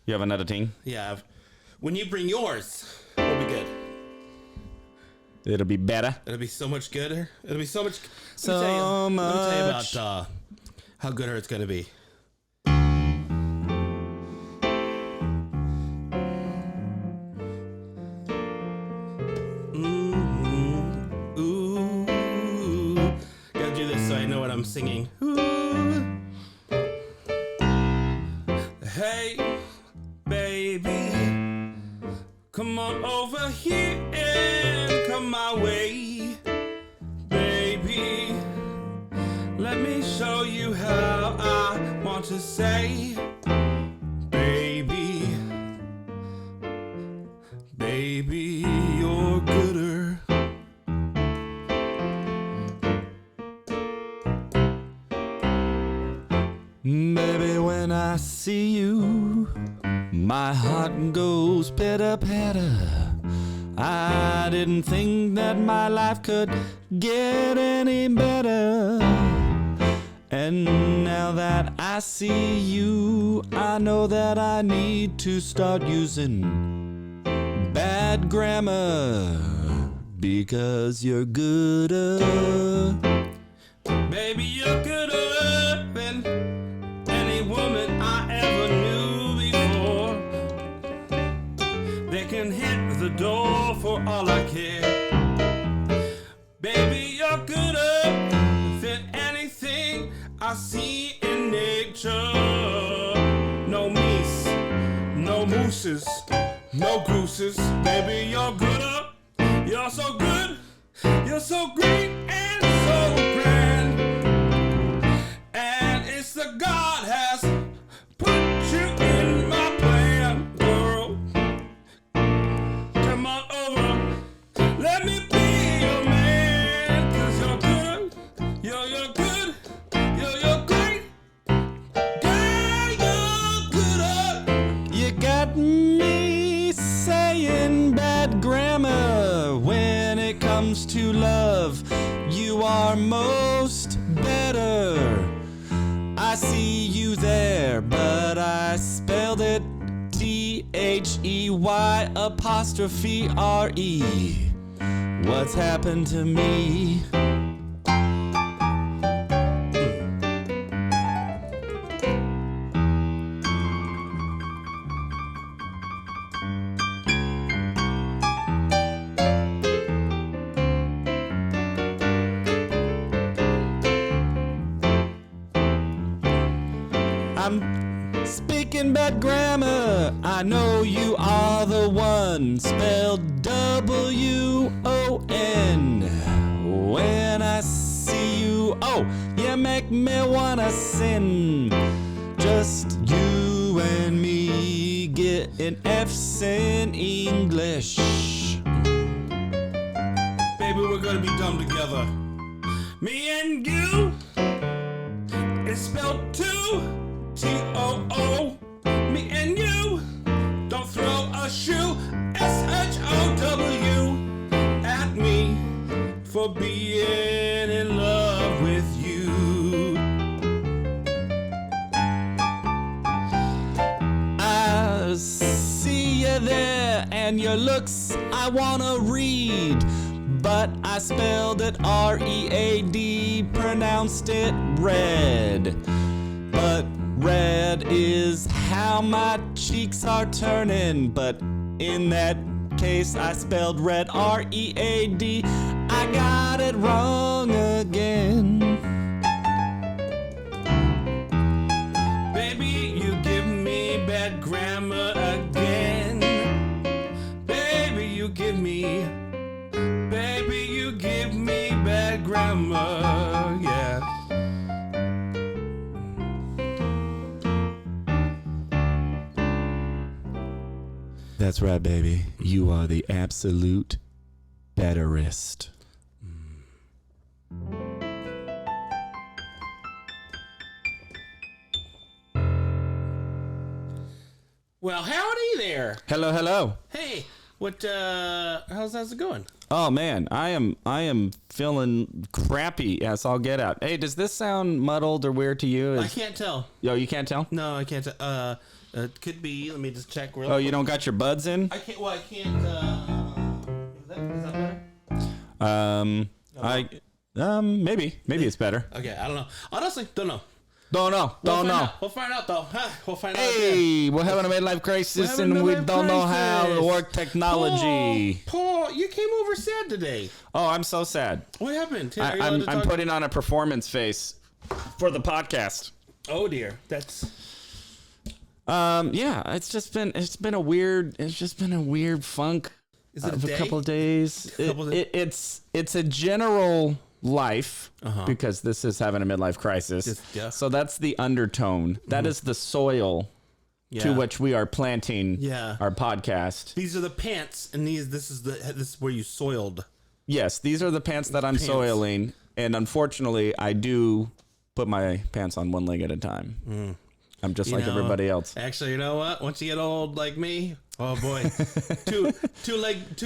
You have another thing? Yeah. When you bring yours, it'll be good. It'll be better. It'll be so much gooder. It'll be so much. So much. Let me tell you about how good it's gonna be. Ooh. Gotta do this so I know what I'm singing. Ooh. Hey, baby, come on over here and come my way. Baby, let me show you how I want to say. Baby, baby, you're gooder. Baby, when I see you, my heart goes pitter-patter. I didn't think that my life could get any better. And now that I see you, I know that I need to start using bad grammar, because you're gooder. Baby, you're gooder than any woman I ever knew before. They can hit the door for all I care. Baby, you're gooder than anything I see in nature. No meese, no mooses, no gooses. Baby, you're gooder. You're so good. You're so great and so grand. And it's the God has put you in my plan, girl. Come on over. Let me be your man. 'Cause you're good. You're good. You're great. Girl, you're gooder. You got me saying bad grammar. When it comes to love, you are most better. I see you there, but I spelled it THEY''RE. What's happened to me? I'm speaking bad grammar. I know you are the one, spelled W-O-N. When I see you, oh, you make me wanna sin. Just you and me getting F's in English. Baby, we're gonna be dumb together. Me and you. It's spelled two. T-O-O. Me and you. Don't throw a shoe. S-H-O-W. At me for being in love with you. I see you there and your looks I wanna read, but I spelled it R-E-A-D, pronounced it red. But red is how my cheeks are turning, but in that case I spelled red R-E-A-D. I got it wrong again. Baby, you give me bad grammar again. Baby, you give me bad grammar, yeah. That's right, baby. You are the absolute betterest. Well, howdy there. Hello, hello. Hey, how's it going? Oh man, I am feeling crappy as all get out. Hey, does this sound muddled or weird to you? I can't tell. Yo, you can't tell? No, I can't tell. It could be. Let me just check real Oh, quick. you don't got your buds in? I can't. Well, I can't. Is that better? Maybe it's better. Okay, I don't know. Honestly, don't know. Don't know. We'll find out though. We'll find out. Hey, we're having a midlife crisis and we don't know how to work technology. Paul, you came over sad today. Oh, I'm so sad. What happened? I'm putting on a performance face for the podcast. Oh dear, that's. Yeah, it's been a weird funk. Is it of a couple of days. It's a general life because this is having a midlife crisis. Yeah. So that's the undertone. That is the soil to which we are planting our podcast. These are the pants, and this is where you soiled. Yes, these are the pants that I'm soiling, and unfortunately, I do put my pants on one leg at a time. I'm just like everybody else. Actually, you know what? Once you get old like me, oh boy, two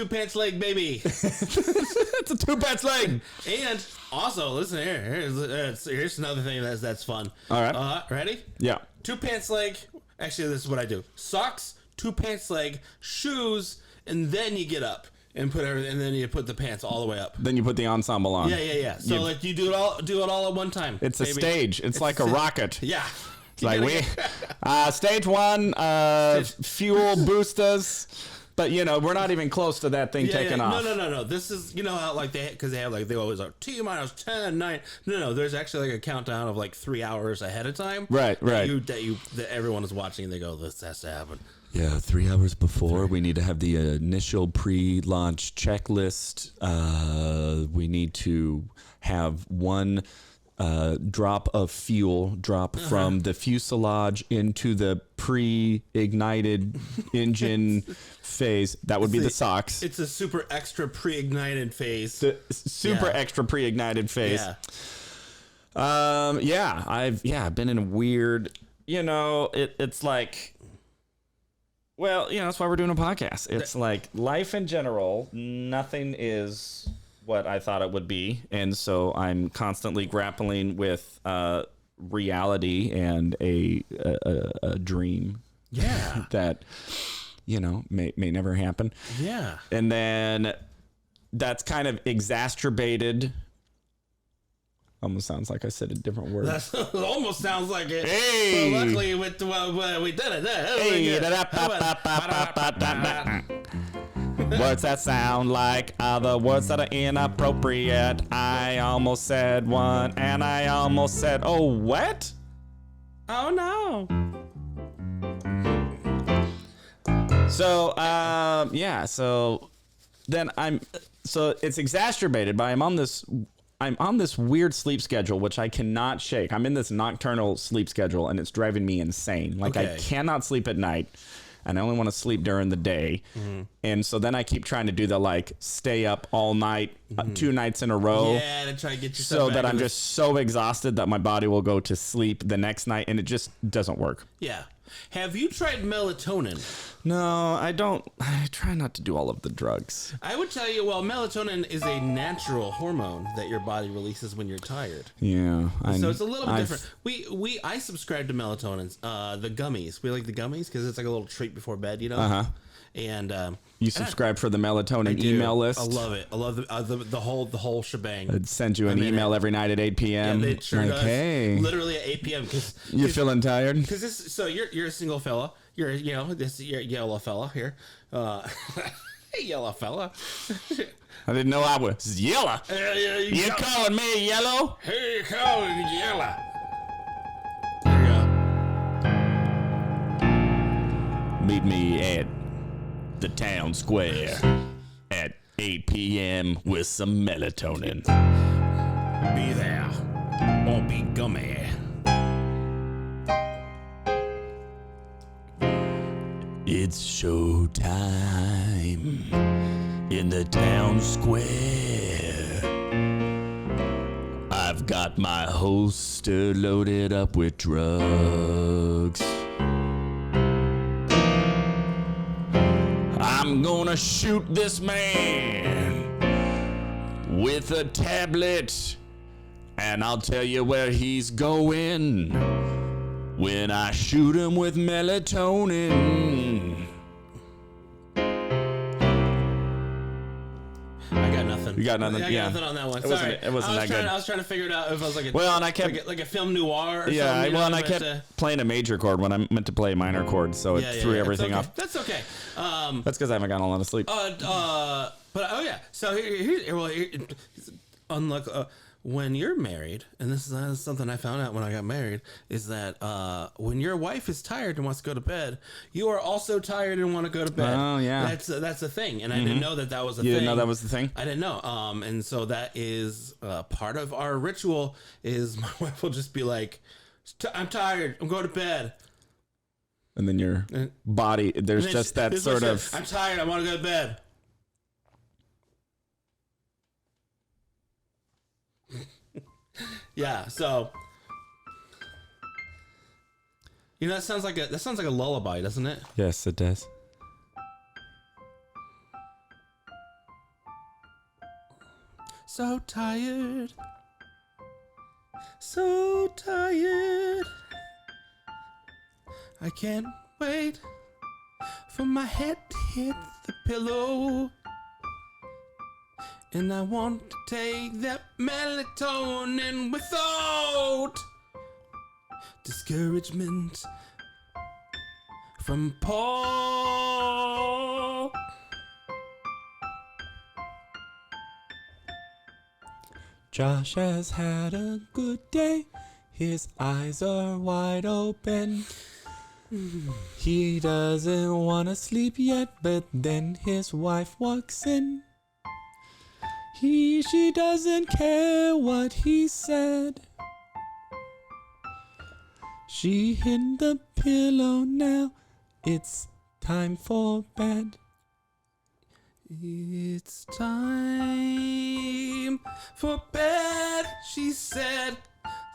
pants leg baby. It's a 2 pants leg. And also, listen here. Here's another thing that's fun. All right. Ready? Yeah. 2 pants leg. Actually, this is what I do: socks, 2 pants leg, shoes, and then you get up and put everything, and then you put the pants all the way up. Then you put the ensemble on. Yeah. So like you do it all at one time. It's a stage. It's like a rocket. Yeah. It's like stage 1, fuel boosters, but we're not even close to that thing taking off. No. This is how like they always are T minus 10, 9. No. There's actually like a countdown of like 3 hours ahead of time. Right. That everyone is watching and they go, this has to happen. Yeah, 3 hours before, we need to have the initial pre-launch checklist. We need to have one drop of fuel from the fuselage into the pre-ignited engine phase. That would be the socks. It's a super extra pre-ignited phase. The super extra pre-ignited phase. Yeah. I've been in a weird, it's like, well, that's why we're doing a podcast. It's like life in general, nothing is what I thought it would be, and so I'm constantly grappling with reality and a dream. Yeah. That may never happen. Yeah. And then that's kind of exacerbated. Almost sounds like I said a different word. That almost sounds like it. Hey. But luckily, we did it. Hey. Words that sound like other words that are inappropriate. I almost said one, and I almost said, oh, what? Oh, no. So, so it's exacerbated by I'm on this weird sleep schedule, which I cannot shake. I'm in this nocturnal sleep schedule, and it's driving me insane. Like, I cannot sleep at night. And I only want to sleep during the day. Mm-hmm. And so then I keep trying to do the stay up all night, 2 nights in a row. Yeah, to try to get yourself so that I'm just so exhausted that my body will go to sleep the next night, and it just doesn't work. Yeah. Have you tried melatonin? No, I don't. I try not to do all of the drugs. I would tell you, melatonin is a natural hormone that your body releases when you're tired. Yeah. So it's a little bit different. I subscribe to melatonin, the gummies. We like the gummies because it's like a little treat before bed, Uh-huh. And you subscribe for the melatonin email list? I love it. I love the whole shebang. I'd send you an email every night at 8 p.m. Yeah, it sure does. Hey. Literally at 8 p.m. You're feeling tired? Because you're a single fella. You're yellow fella here. Hey, yellow fella. I didn't know I was yellow. You're calling me yellow? Hey, you're calling me yellow. There you go. Meet me at the town square at 8 p.m. with some melatonin. Be there or be gummy. It's show time in the town square. I've got my holster loaded up with drugs. I'm gonna shoot this man with a tablet, and I'll tell you where he's going. when I shoot 'em with melatonin. I got nothing. You got nothing? I got nothing on that one. Sorry. It wasn't that good. I was trying to figure it out if I was like a, and I kept like a film noir or yeah, something. well, and I kept playing a major chord when I meant to play a minor chord, so it threw everything off. That's okay. That's because I haven't gotten a lot of sleep. But oh yeah. So here unlike when you're married, and this is something I found out when I got married, is that when your wife is tired and wants to go to bed, you are also tired and want to go to bed. Oh yeah, that's a thing, and I didn't know that was a thing. You didn't know that was the thing? I didn't know. And so that is part of our ritual. Is my wife will just be like, "I'm tired. I'm going to bed." And then your body, there's just that sort of... I'm tired. I want to go to bed. Yeah, so... You know, that sounds like a lullaby, doesn't it? Yes, it does. So tired. So tired. I can't wait for my head to hit the pillow. And I want to take that melatonin without discouragement from Paul. Josh has had a good day. His eyes are wide open. He doesn't want to sleep yet, but then his wife walks in. She doesn't care what he said. She hit the pillow now. It's time for bed. It's time for bed, she said.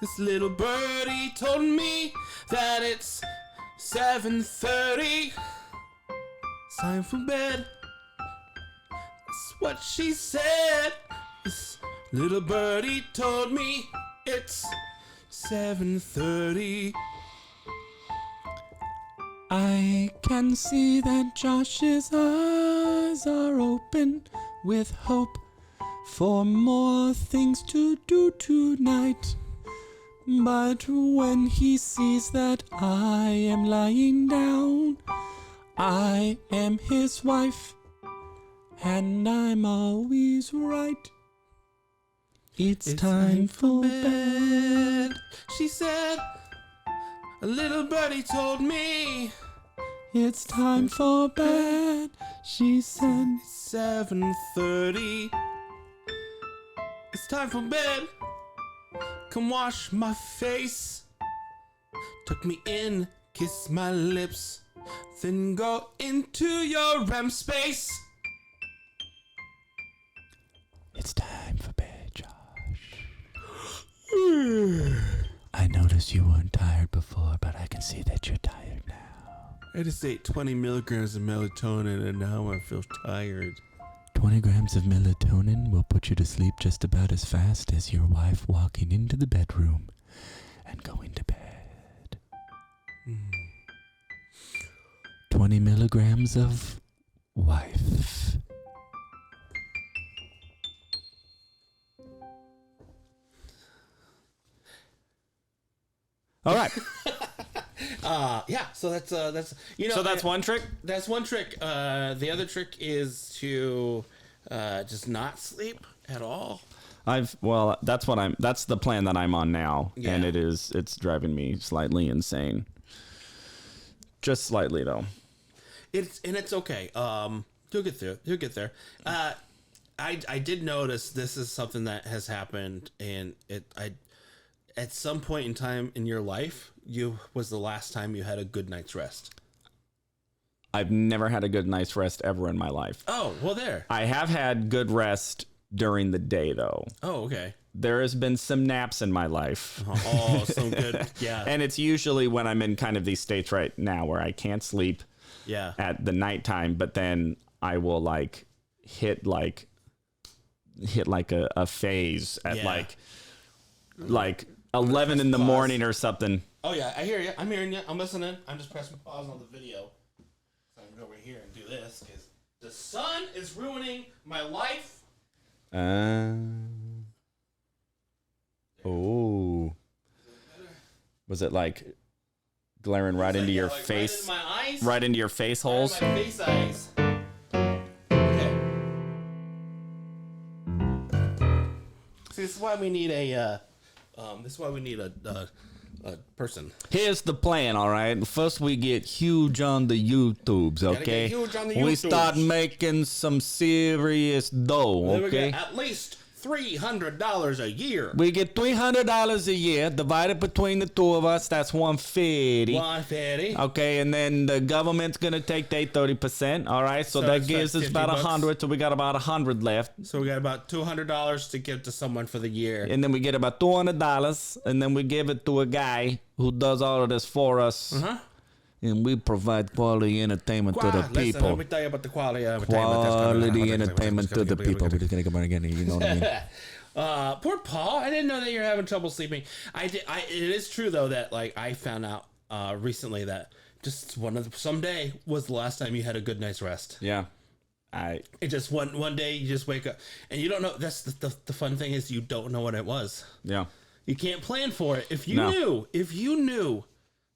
This little birdie told me that it's 7:30. It's time for bed. That's what she said. This little birdie told me it's 7:30. I can see that Josh's eyes are open with hope for more things to do tonight. But when he sees that I am lying down, I am his wife, and I'm always right. It's time for bed, she said. A little birdie told me it's time for bed, she said. It's 7:30. It's time for bed. Come wash my face. Tuck me in, kiss my lips, then go into your REM space. It's time for bed, Josh. I noticed you weren't tired before, but I can see that you're tired now. I just ate 20 milligrams of melatonin and now I feel tired. 20 grams of melatonin will put you to sleep just about as fast as your wife walking into the bedroom and going to bed. 20 milligrams of wife. All right. Yeah, so that's you know. So that's one trick. That's one trick. The other trick is to just not sleep at all. That's the plan that I'm on now, Yeah. and it's driving me slightly insane. Just slightly though. It's okay. You'll get through. You'll get there. I did notice this is something that has happened, and at some point in time in your life, was the last time you had a good night's rest. I've never had a good night's rest ever in my life. Oh, well, there. I have had good rest during the day, though. Oh, okay. There has been some naps in my life. Oh, some good. Yeah. And it's usually when I'm in kind of these states right now where I can't sleep at the nighttime, but then I will hit a phase at like 11 in the morning or something. Oh yeah, I hear you. I'm hearing you. I'm listening. I'm just pressing pause on the video so I can go over here and do this because the sun is ruining my life. Oh. Was it like glaring right into your like face? Right into my eyes. Right into your face holes? Right into my face eyes. Okay. See, this is why we need a. This is why we need a person. Here's the plan, all right? First, we get huge on the YouTubes, okay? Get huge on the We YouTubes. start making some serious dough, Then we okay? get at least $300 a year. We get $300 a year divided between the two of us. That's $150. 150. Okay, and then the government's gonna take their 30%. All right, so So that it's gives like us about 50 bucks. 100. So we got about 100 left, So we got about $200 to give to someone for the year. and then we get about $200, and then we give it to a guy who does all of this for us, and we provide quality entertainment to the Listen, people. let me tell you about the quality of entertainment. Quality entertainment to the people. We're just gonna come on again. You know what I mean? Poor Paul. I didn't know that you're having trouble sleeping. It is true though that like I found out recently that just someday was the last time you had a good night's rest. Yeah, It just one day you just wake up and you don't know. That's the fun thing is you don't know what it was. yeah. You can't plan for it. If you No. knew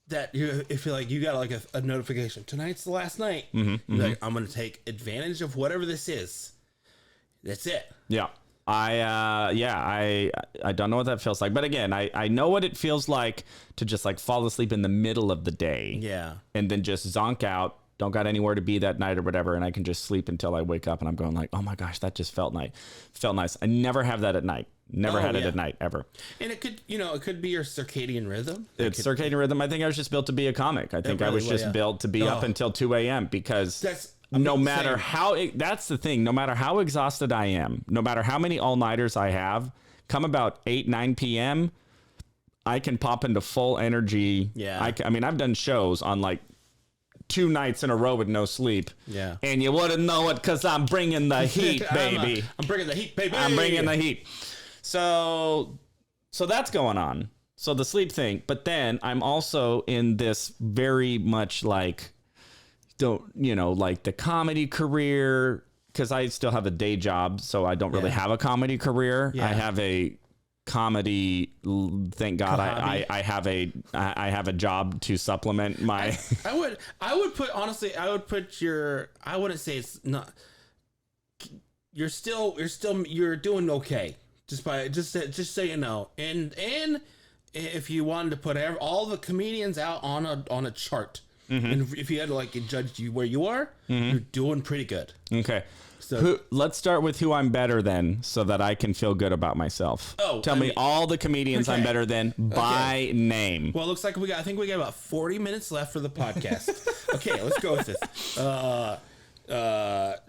that if you're like you got like a notification tonight's the last night, you're like I'm gonna take advantage of whatever this is. That's it. Yeah. I don't know what that feels like. But again, I know what it feels like to just like fall asleep in the middle of the day. Yeah. And then just zonk out, don't got anywhere to be that night or whatever, and I can just sleep until I wake up and I'm going like, oh my gosh, that just felt nice. I never have that at night. Never had it at night ever. And it could be your circadian rhythm. It's circadian rhythm. I think I was just built to be a comic. I think I was just built to be up until 2 a.m. because no matter how that's the thing, no matter how exhausted I am, no matter how many all-nighters I have, come about 9 p.m., I can pop into full energy. Yeah. I mean, I've done shows on like 2 nights in a row with no sleep. Yeah. And you wouldn't know it because I'm bringing the heat, baby. I'm bringing the heat, baby. I'm bringing the heat. So that's going on. So the sleep thing, but then I'm also in this very much like, like the comedy career, because I still have a day job, so I don't really have a comedy career. Yeah. I have a comedy. Thank God, I have a job to supplement my. I would put honestly. I wouldn't say it's not. You're doing okay. Just so you know, and if you wanted to put all the comedians out on a chart, and if you had to like judge you where you are, you're doing pretty good. Okay. So let's start with who I'm better than, so that I can feel good about myself. Tell me all the comedians I'm better than by name. well, it looks like I think we got about 40 minutes left for the podcast. Okay, let's go with this.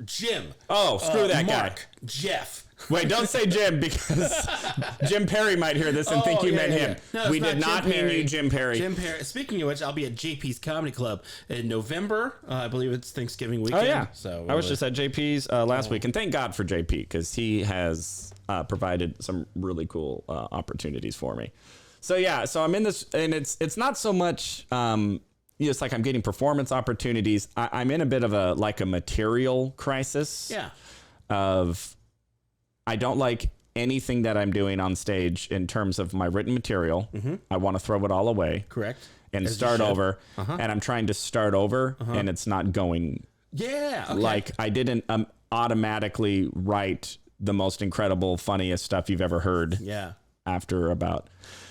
Jim. Oh, screw that Mark, guy. Jeff. Wait, don't say Jim, because Jim Perry might hear this and think you meant him. No, We it's did not mean you, Jim Perry. Jim Perry. Speaking of which, I'll be at JP's Comedy Club in November. I believe it's Thanksgiving weekend. Oh, yeah. So I was just at JP's last week, and thank God for JP, because he has provided some really cool opportunities for me. So, yeah, so I'm in this, and it's not so much... it's like I'm getting performance opportunities. I'm in a bit of a material crisis. Yeah. I don't like anything that I'm doing on stage in terms of my written material. I want to throw it all away. Correct. And start over. And I'm trying to start over, and it's not going. Yeah. Okay. Like I didn't automatically write the most incredible, funniest stuff you've ever heard. Yeah. After about.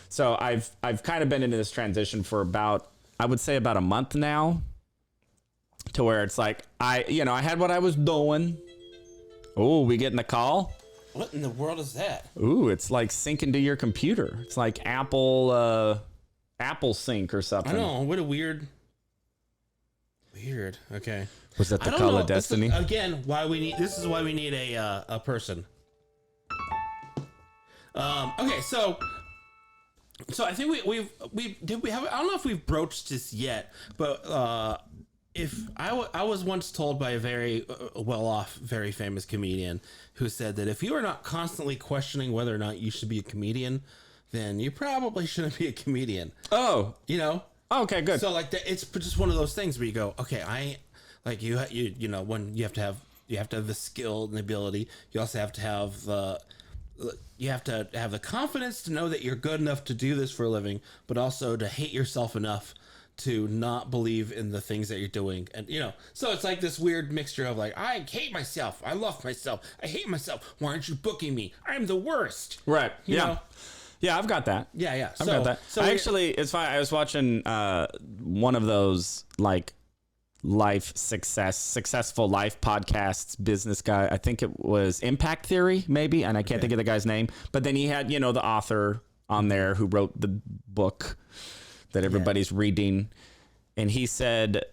So I've kind of been into this transition for about, I would say about a month now, to where it's like, I had what I was doing. Oh, we getting a call? What in the world is that? Ooh, it's like syncing to your computer. It's like Apple Sync or something. I know. What a weird. Okay. Was that the call of destiny? This is why we need a person. Okay, so I think we have, I don't know if we've broached this yet, but if I was once told by a very well-off, very famous comedian who said that if you are not constantly questioning whether or not you should be a comedian, then you probably shouldn't be a comedian. Oh, You know? okay, good. So like it's just one of those things where you go, okay, like you know, when you have to have the skill and the ability. You also have to have the confidence to know that you're good enough to do this for a living, but also to hate yourself enough to not believe in the things that you're doing. And you know, so it's like this weird mixture of like, I hate myself, I love myself, I hate myself, why aren't you booking me, I'm the worst, right. you know? Yeah, I've got that. Yeah I've got that. So I actually, it's fine. I was watching one of those like successful life podcasts, business guy. I think it was Impact Theory, maybe, and I can't think of the guy's name. But then he had, you know, the author on there who wrote the book that everybody's reading, and he said,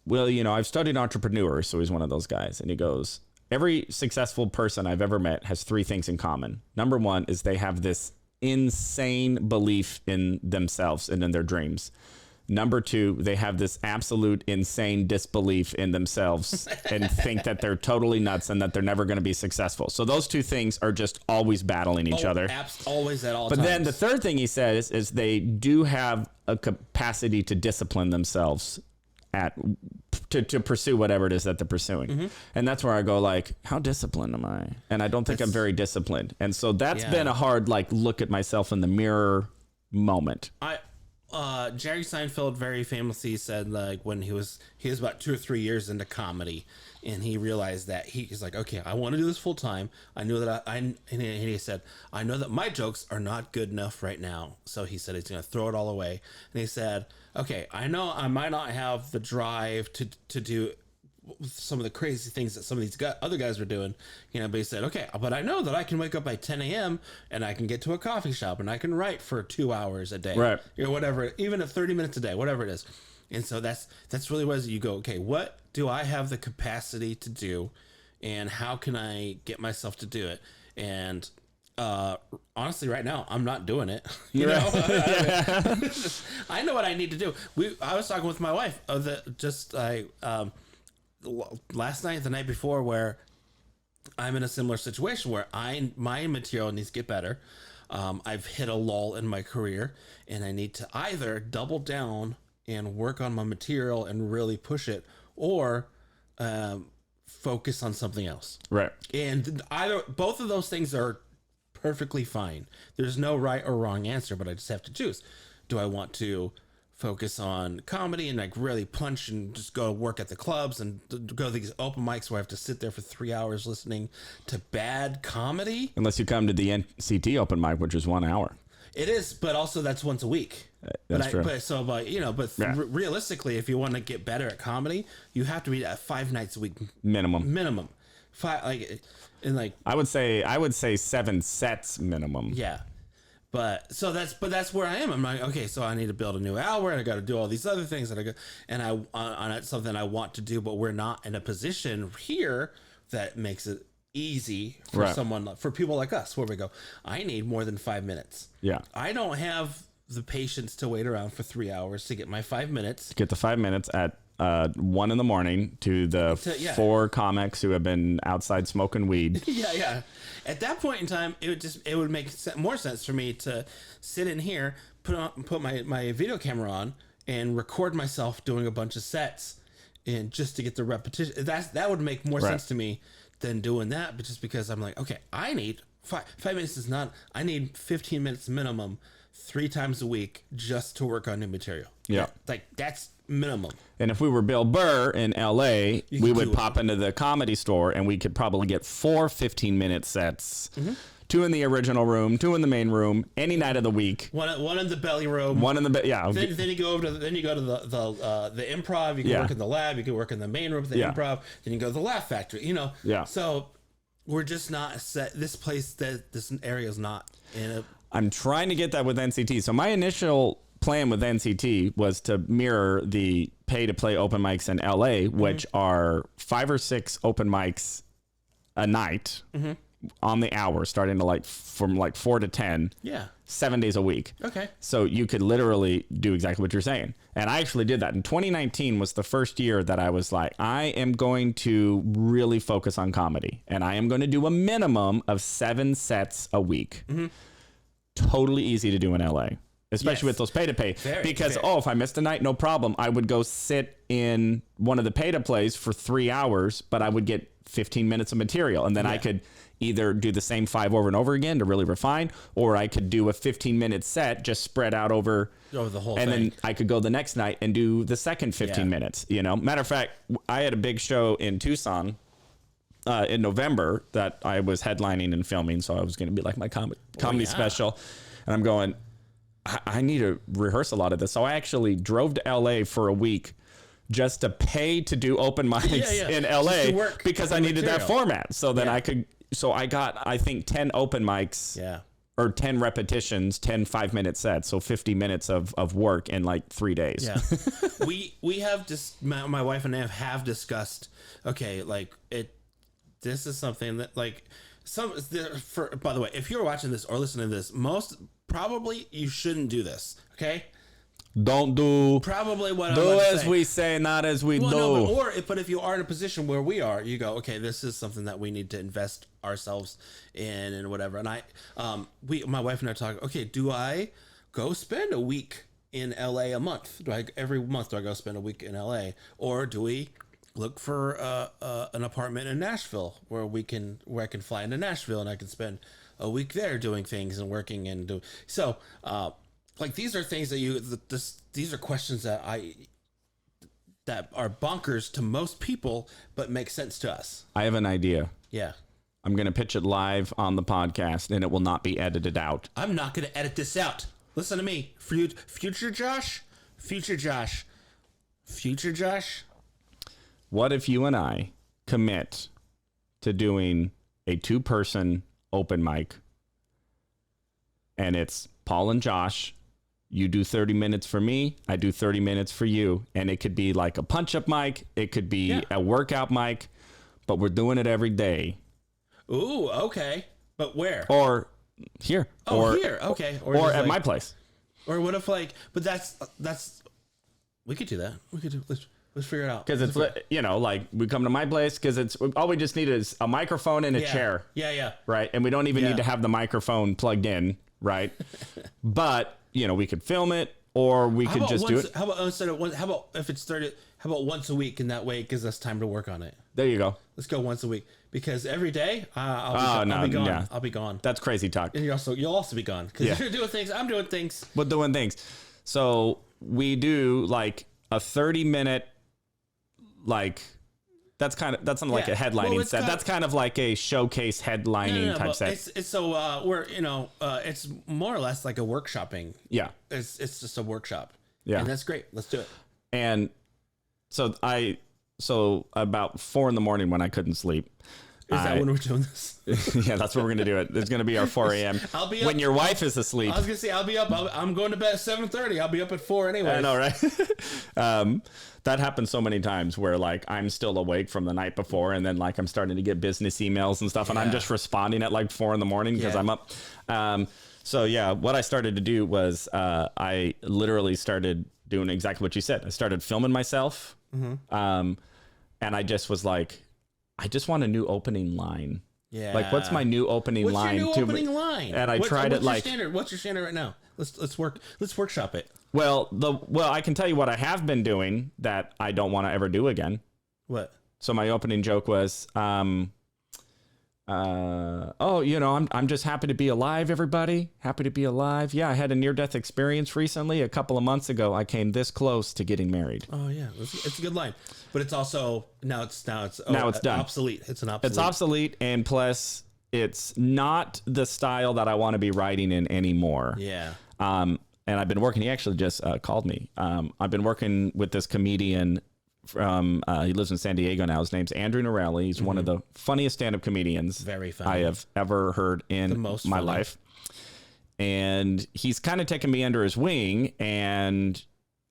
well, you know, I've studied entrepreneurs, so he's one of those guys, and he goes, every successful person I've ever met has three things in common. Number one is they have this insane belief in themselves and in their dreams. Number two, they have this absolute insane disbelief in themselves and think that they're totally nuts and that they're never going to be successful. So those two things are just always battling each other. Always at all But times. then the third thing he says is they do have a capacity to discipline themselves to pursue whatever it is that they're pursuing. And that's where I go like, how disciplined am I? And I don't think I'm very disciplined. And so that's been a hard like look at myself in the mirror moment. Jerry Seinfeld very famously said, like, when he was about 2 or 3 years into comedy, and he realized that he's like, okay, I want to do this full time. I knew that and he said, I know that my jokes are not good enough right now. So he said he's going to throw it all away. And he said, okay, I know I might not have the drive to do some of the crazy things that some of these other guys were doing, you know, but he said, okay, but I know that I can wake up by 10 a.m. and I can get to a coffee shop and I can write for 2 hours a day, right? You know, whatever, even at 30 minutes a day, whatever it is. And so that's really what you go, okay, what do I have the capacity to do, and how can I get myself to do it? And honestly, right now, I'm not doing it. You know, I know what I need to do. I was talking with my wife last night, the night before, where I'm in a similar situation where my material needs to get better. I've hit a lull in my career, and I need to either double down and work on my material and really push it, or focus on something else. Right. And both of those things are perfectly fine. There's no right or wrong answer, but I just have to choose. Do I want to focus on comedy and like really punch and just go work at the clubs and go to these open mics where I have to sit there for 3 hours listening to bad comedy? Unless you come to the NCT open mic, which is 1 hour. It is, but also that's once a week. That's true. Realistically, if you want to get better at comedy, you have to be at 5 nights a week minimum. 5, I would say 7 sets minimum. Yeah. But that's where I am. I'm like, okay, so I need to build a new hour, and I got to do all these other things that it's something I want to do, but we're not in a position here that makes it easy for for people like us, where we go, I need more than 5 minutes. Yeah. I don't have the patience to wait around for 3 hours to get my 5 minutes. Get the 5 minutes at 1 a.m. to the 4 comics who have been outside smoking weed. Yeah. At that point in time, it would make more sense for me to sit in here, put my video camera on, and record myself doing a bunch of sets, and just to get the repetition. That would make more sense to me than doing that. But just because I'm like, okay, I need 5 minutes is not. I need 15 minutes minimum, 3 times a week, just to work on new material. Yeah, that's minimum. And if we were Bill Burr in LA, we would pop into the Comedy Store and we could probably get 4 15-minute sets. Mm-hmm. 2 in the original room, 2 in the main room, any night of the week. One in the belly room. One in the Then you go to the improv. You can work in the lab. You can work in the main room of the improv. Then you go to the Laugh Factory. You know. Yeah. So we're just not set. This area is not in a. I'm trying to get that with NCT. So my initial plan with NCT was to mirror the pay to play open mics in LA, which are 5 or 6 open mics a night. Mm-hmm. On the hour, starting to from 4 to 10. Yeah. 7 days a week. Okay. So you could literally do exactly what you're saying. And I actually did that. In 2019 was the first year that I was like, I am going to really focus on comedy. And I am going to do a minimum of 7 sets a week. Mm-hmm. totally easy to do in LA, especially with those pay-to-pay. Because, if I missed a night, no problem. I would go sit in one of the pay-to-plays for 3 hours, but I would get 15 minutes of material. And then I could either do the same 5 over and over again to really refine, or I could do a 15-minute set just spread out over the whole and thing. then I could go the next night and do the second 15 minutes. Matter of fact, I had a big show in Tucson in November that I was headlining and filming, so I was going to be like my comedy special. And I'm going, I need to rehearse a lot of this. So I actually drove to LA for a week just to pay to do open mics in LA because I needed that format. So then I could. So I got, I think, 10 open mics or 10 repetitions, 10 5-minute sets. So 50 minutes of work in like 3 days. Yeah. we have just, my wife and I have discussed, okay, like this is something that like by the way, if you're watching this or listening to this, probably you shouldn't do this. Okay. Don't do probably what do as we say, not as we do. No, but if you are in a position where we are, you go, okay, this is something that we need to invest ourselves in and whatever. And my wife and I talk, okay, do I go spend a week in LA a month? Every month do I go spend a week in LA, or do we look for an apartment in Nashville where I can fly into Nashville and I can spend a week there doing things and working and do so. Like these are things that these are questions that are bonkers to most people, but make sense to us. I have an idea. Yeah. I'm going to pitch it live on the podcast and it will not be edited out. I'm not going to edit this out. Listen to me. Future Josh. What if you and I commit to doing a 2-person open mic and it's Paul and Josh? You do 30 minutes for me, I do 30 minutes for you. And it could be like a punch-up mic. It could be a workout mic. But we're doing it every day. Ooh, okay. But where? Or here. Here. Okay. Or at my place. Or what if but that's... We could do that. Let's figure it out. Because it's, like we come to my place because it's all we just need is a microphone and a chair. Yeah. Right. And we don't even need to have the microphone plugged in. Right. But... we could film it, or we could just do it. How about if it's 30? How about once a week, and that way it gives us time to work on it. There you go. Let's go once a week, because every day I'll be gone. Yeah. I'll be gone. That's crazy talk. And you'll also be gone because if you're doing things, I'm doing things. We're doing things. So we do like a 30-minute, like. That's not like a headlining set. That's kind of like a showcase headlining type set. It's so we're it's more or less like a workshopping. Yeah, it's just a workshop. Yeah, and that's great. Let's do it. And so about 4 a.m. when I couldn't sleep. Is that when we're doing this? Yeah, that's when we're gonna do it. It's gonna be our 4 a.m. I'll be up, when your wife is asleep. I was gonna say I'll be up. I'm going to bed at 7:30. I'll be up at 4 anyway. I know, right? That happens so many times where like I'm still awake from the night before, and then like I'm starting to get business emails and stuff, and I'm just responding at like 4 a.m. because I'm up. So yeah, what I started to do was I literally started doing exactly what you said. I started filming myself, and I just was like, I just want a new opening line. Yeah. Like, what's my new opening line? What's your new opening line? And I tried it like. What's your standard right now? Let's workshop it. Well, I can tell you what I have been doing that I don't want to ever do again. What? So my opening joke was, I'm just happy to be alive, everybody. Happy to be alive. Yeah, I had a near-death experience recently. A couple of months ago, I came this close to getting married. Oh yeah, it's a good line, but it's also now it's done. Obsolete. It's an obsolete. It's obsolete, and plus, it's not the style that I want to be writing in anymore. Yeah. And I've been working. He actually just called me. I've been working with this comedian from he lives in San Diego now. His name's Andrew Norelli. He's one of the funniest stand-up comedians Very funny. I have ever heard in my life. And he's kind of taken me under his wing, and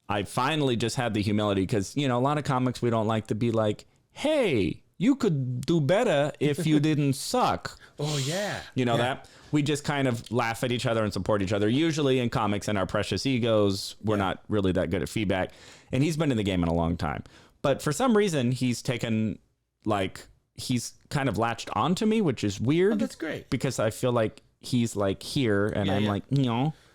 I finally just had the humility because, a lot of comics, we don't like to be like, hey, you could do better if you didn't suck. Oh, yeah. That? We just kind of laugh at each other and support each other. Usually in comics and our precious egos, we're not really that good at feedback. And he's been in the game in a long time. But for some reason, he's kind of latched onto me, which is weird. Oh, that's great. Because I feel like he's like here, and I'm like,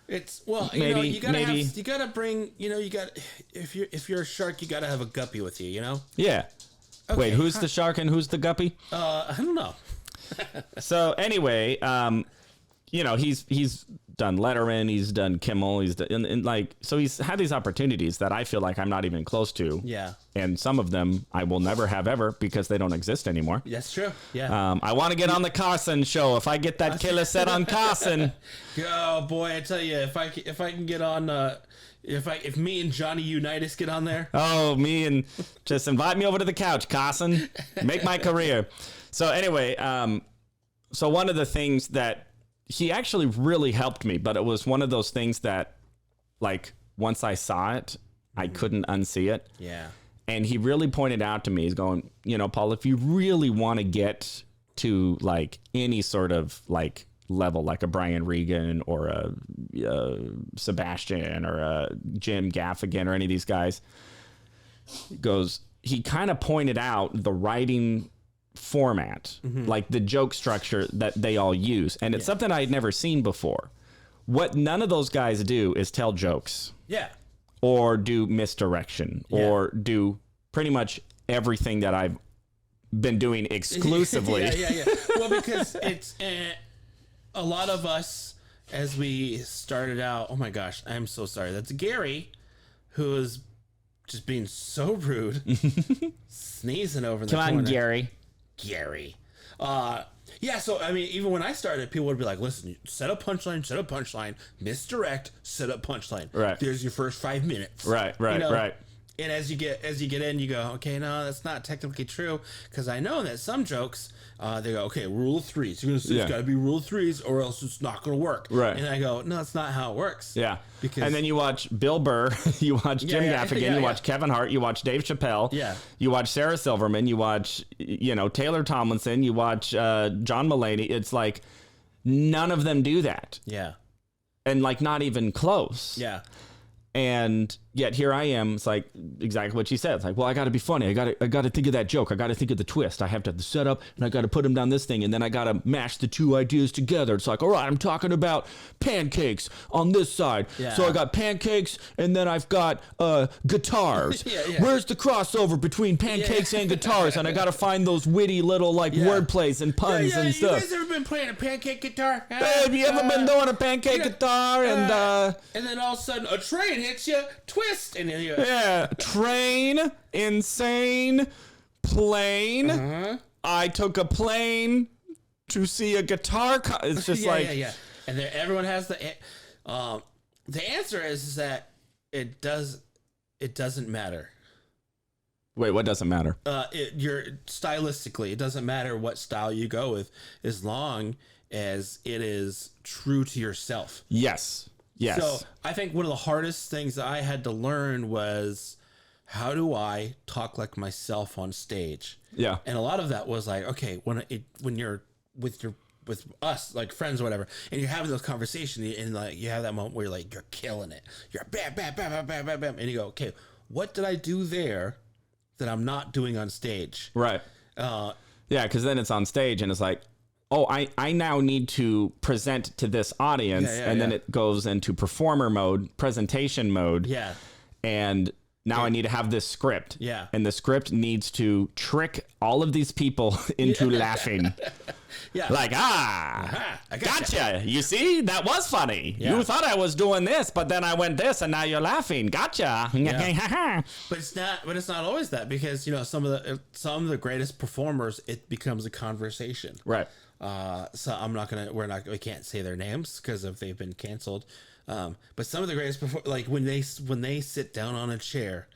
It's well, Maybe- you gotta maybe- you gotta bring, you got if you're a shark, you gotta have a guppy with you, yeah. Wait, who's the shark and who's the guppy? I don't know. So anyway, he's done Letterman, he's done Kimmel, he's done, and like, so he's had these opportunities that I feel like I'm not even close to. Yeah. And some of them I will never have ever because they don't exist anymore. That's true. Yeah. I want to get on the Carson show. If I get that killer set on Carson. Oh boy, I tell you, if I can get on, if me and Johnny Unitas get on there. Oh, me and just invite me over to the couch, Carson. Make my career. So anyway, so one of the things that he actually really helped me, but it was one of those things that, like, once I saw it, I couldn't unsee it. Yeah. And he really pointed out to me, he's going, Paul, if you really want to get to like any sort of like level, like a Brian Regan or a Sebastian or a Jim Gaffigan or any of these guys, he kind of pointed out the writing format, like the joke structure that they all use. And it's something I had never seen before. What none of those guys do is tell jokes. Yeah. Or do misdirection, or do pretty much everything that I've been doing exclusively. Yeah. Well, because it's a lot of us, as we started out, oh my gosh, I'm so sorry. That's Gary, who is just being so rude, sneezing over in the corner. Come on, Gary. Yeah, so, I mean, even when I started, people would be like, listen, set up punchline, misdirect, set up punchline. Right. There's your first 5 minutes. Right. And as you get in, you go, okay, no, that's not technically true, because I know that some jokes, they go, okay, rule of threes. You're gonna say it's got to be rule of threes, or else it's not going to work. Right. And I go, no, that's not how it works. Yeah. Because and then you watch Bill Burr, you watch Jim Gaffigan, you watch Kevin Hart, you watch Dave Chappelle, you watch Sarah Silverman, you watch, Taylor Tomlinson, you watch John Mulaney. It's like none of them do that. Yeah. And like not even close. Yeah. And yet here I am. It's like exactly what she said. It's like, well, I got to be funny. I got to think of that joke. I got to think of the twist. I have to have the setup, and I got to put them down this thing, and then I got to mash the two ideas together. It's like, all right, I'm talking about pancakes on this side. Yeah. So I got pancakes, and then I've got guitars. Where's the crossover between pancakes and guitars? And I got to find those witty little like word plays and puns and stuff. You guys ever been playing a pancake guitar? Have you ever been doing a pancake guitar and then all of a sudden a train hits you, twist, and then you train, insane, plane. I took a plane to see a guitar. It's just and then everyone has the answer is that it doesn't matter. Wait, what doesn't matter? You're stylistically, it doesn't matter what style you go with, as long as it is true to yourself. Yes. So I think one of the hardest things that I had to learn was, how do I talk like myself on stage? Yeah. And a lot of that was like, okay, when you're with us, like friends or whatever, and you're having those conversations, and like you have that moment where you're like, you're killing it, you're bam, bam, bam, bam, bam, bam, bam, and you go, okay, what did I do there that I'm not doing on stage? Right. Because then it's on stage and it's like, oh, I now need to present to this audience, and then it goes into performer mode, presentation mode. Yeah. And now I need to have this script. Yeah. And the script needs to trick all of these people into laughing. Yeah. Like, I gotcha. You see, that was funny. Yeah. You thought I was doing this, but then I went this, and now you're laughing. Gotcha. Yeah. But it's not always that, because some of the greatest performers, it becomes a conversation. Right. So we can't say their names because they've been canceled. But some of the greatest like when they sit down on a chair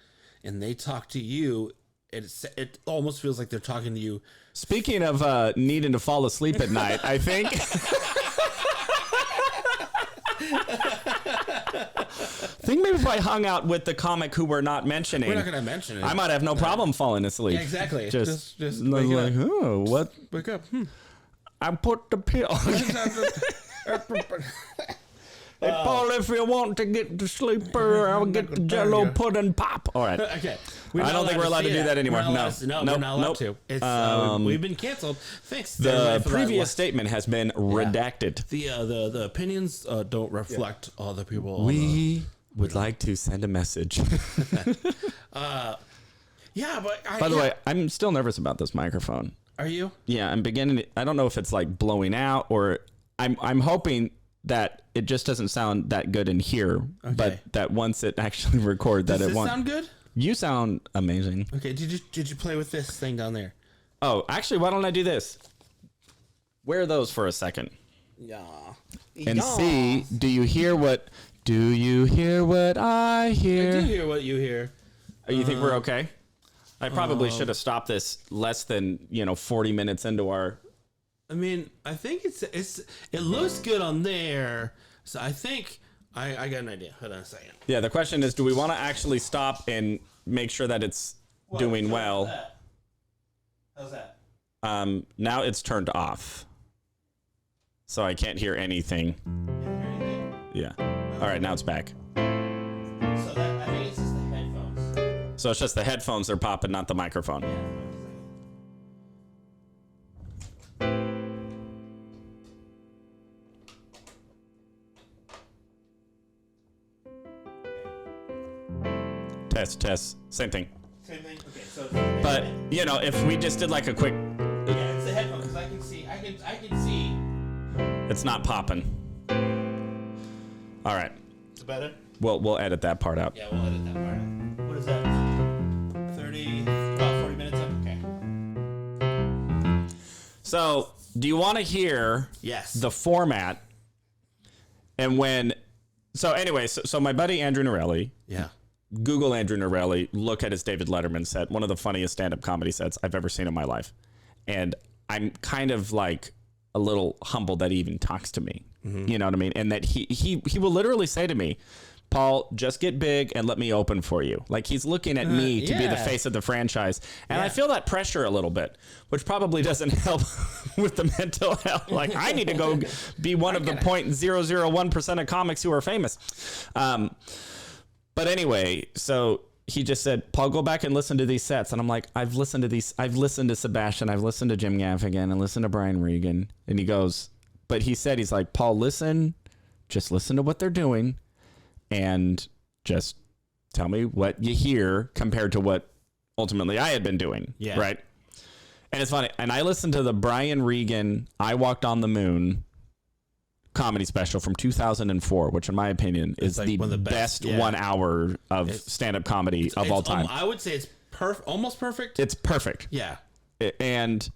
and they talk to you, it almost feels like they're talking to you. Speaking of needing to fall asleep at night, I think maybe if I hung out with the comic who we're not mentioning, we're not going to mention it. I might have no problem falling asleep. Yeah, exactly. Just wake like, up. oh, what? Wake up. I put the pill. Hey, Paul, if you want to get to sleep, I'll get the Jello pudding pop. All right. Okay. I don't think we're allowed to do that anymore. No, we're not allowed to. It's, we've been canceled. Thanks. The previous statement has been redacted. The opinions don't reflect other people. We would like to send a message. Yeah, but by the way, I'm still nervous about this microphone. Are you? Yeah, I'm beginning. I don't know if it's like blowing out or I'm hoping that it just doesn't sound that good in here, but that once it actually records that it won't. Does this sound good? You sound amazing. Okay, did you play with this thing down there? Oh, actually, why don't I do this? Wear those for a second. Yeah. And see, do you hear what I hear? I do hear what you hear. Oh, you think we're okay? I probably should have stopped this less than 40 minutes into our. I mean, I think it looks good on there, so I think I got an idea. Hold on a second. Yeah, the question is, do we want to actually stop and make sure that it's doing well? How's that? Now it's turned off, so I can't hear anything. Can't hear anything? Yeah. All right, now it's back. So I think it's just the headphones. So it's just the headphones are popping, not the microphone. Test. Same thing. Same thing? Okay, so... But, if we just did like a quick... Yeah, it's the headphones, because I can see... It's not popping. All right. Is it better? We'll edit that part out. Yeah, we'll edit that part out. What is that? 40 minutes up? Okay. So, do you want to hear the format? And when... So, anyway, so my buddy Andrew Norelli... Yeah. Google Andrew Norelli, look at his David Letterman set, one of the funniest stand-up comedy sets I've ever seen in my life. And I'm kind of like a little humbled that he even talks to me. Mm-hmm. You know what I mean? And that he will literally say to me, Paul, just get big and let me open for you. Like he's looking at me to be the face of the franchise. And I feel that pressure a little bit, which probably doesn't help with the mental health. Like I need to go be one of the 0.001% of comics who are famous. But anyway, so he just said, Paul, go back and listen to these sets. And I'm like, I've listened to Sebastian, I've listened to Jim Gaffigan and listened to Brian Regan. And he goes, but he's like, Paul, just listen to what they're doing and just tell me what you hear compared to what ultimately I had been doing. Yeah. Right. And it's funny. And I listened to the Brian Regan, I Walked on the Moon comedy special from 2004, which in my opinion is like the best 1 hour of stand-up comedy of all time. I would say it's almost perfect. It's perfect. Yeah. And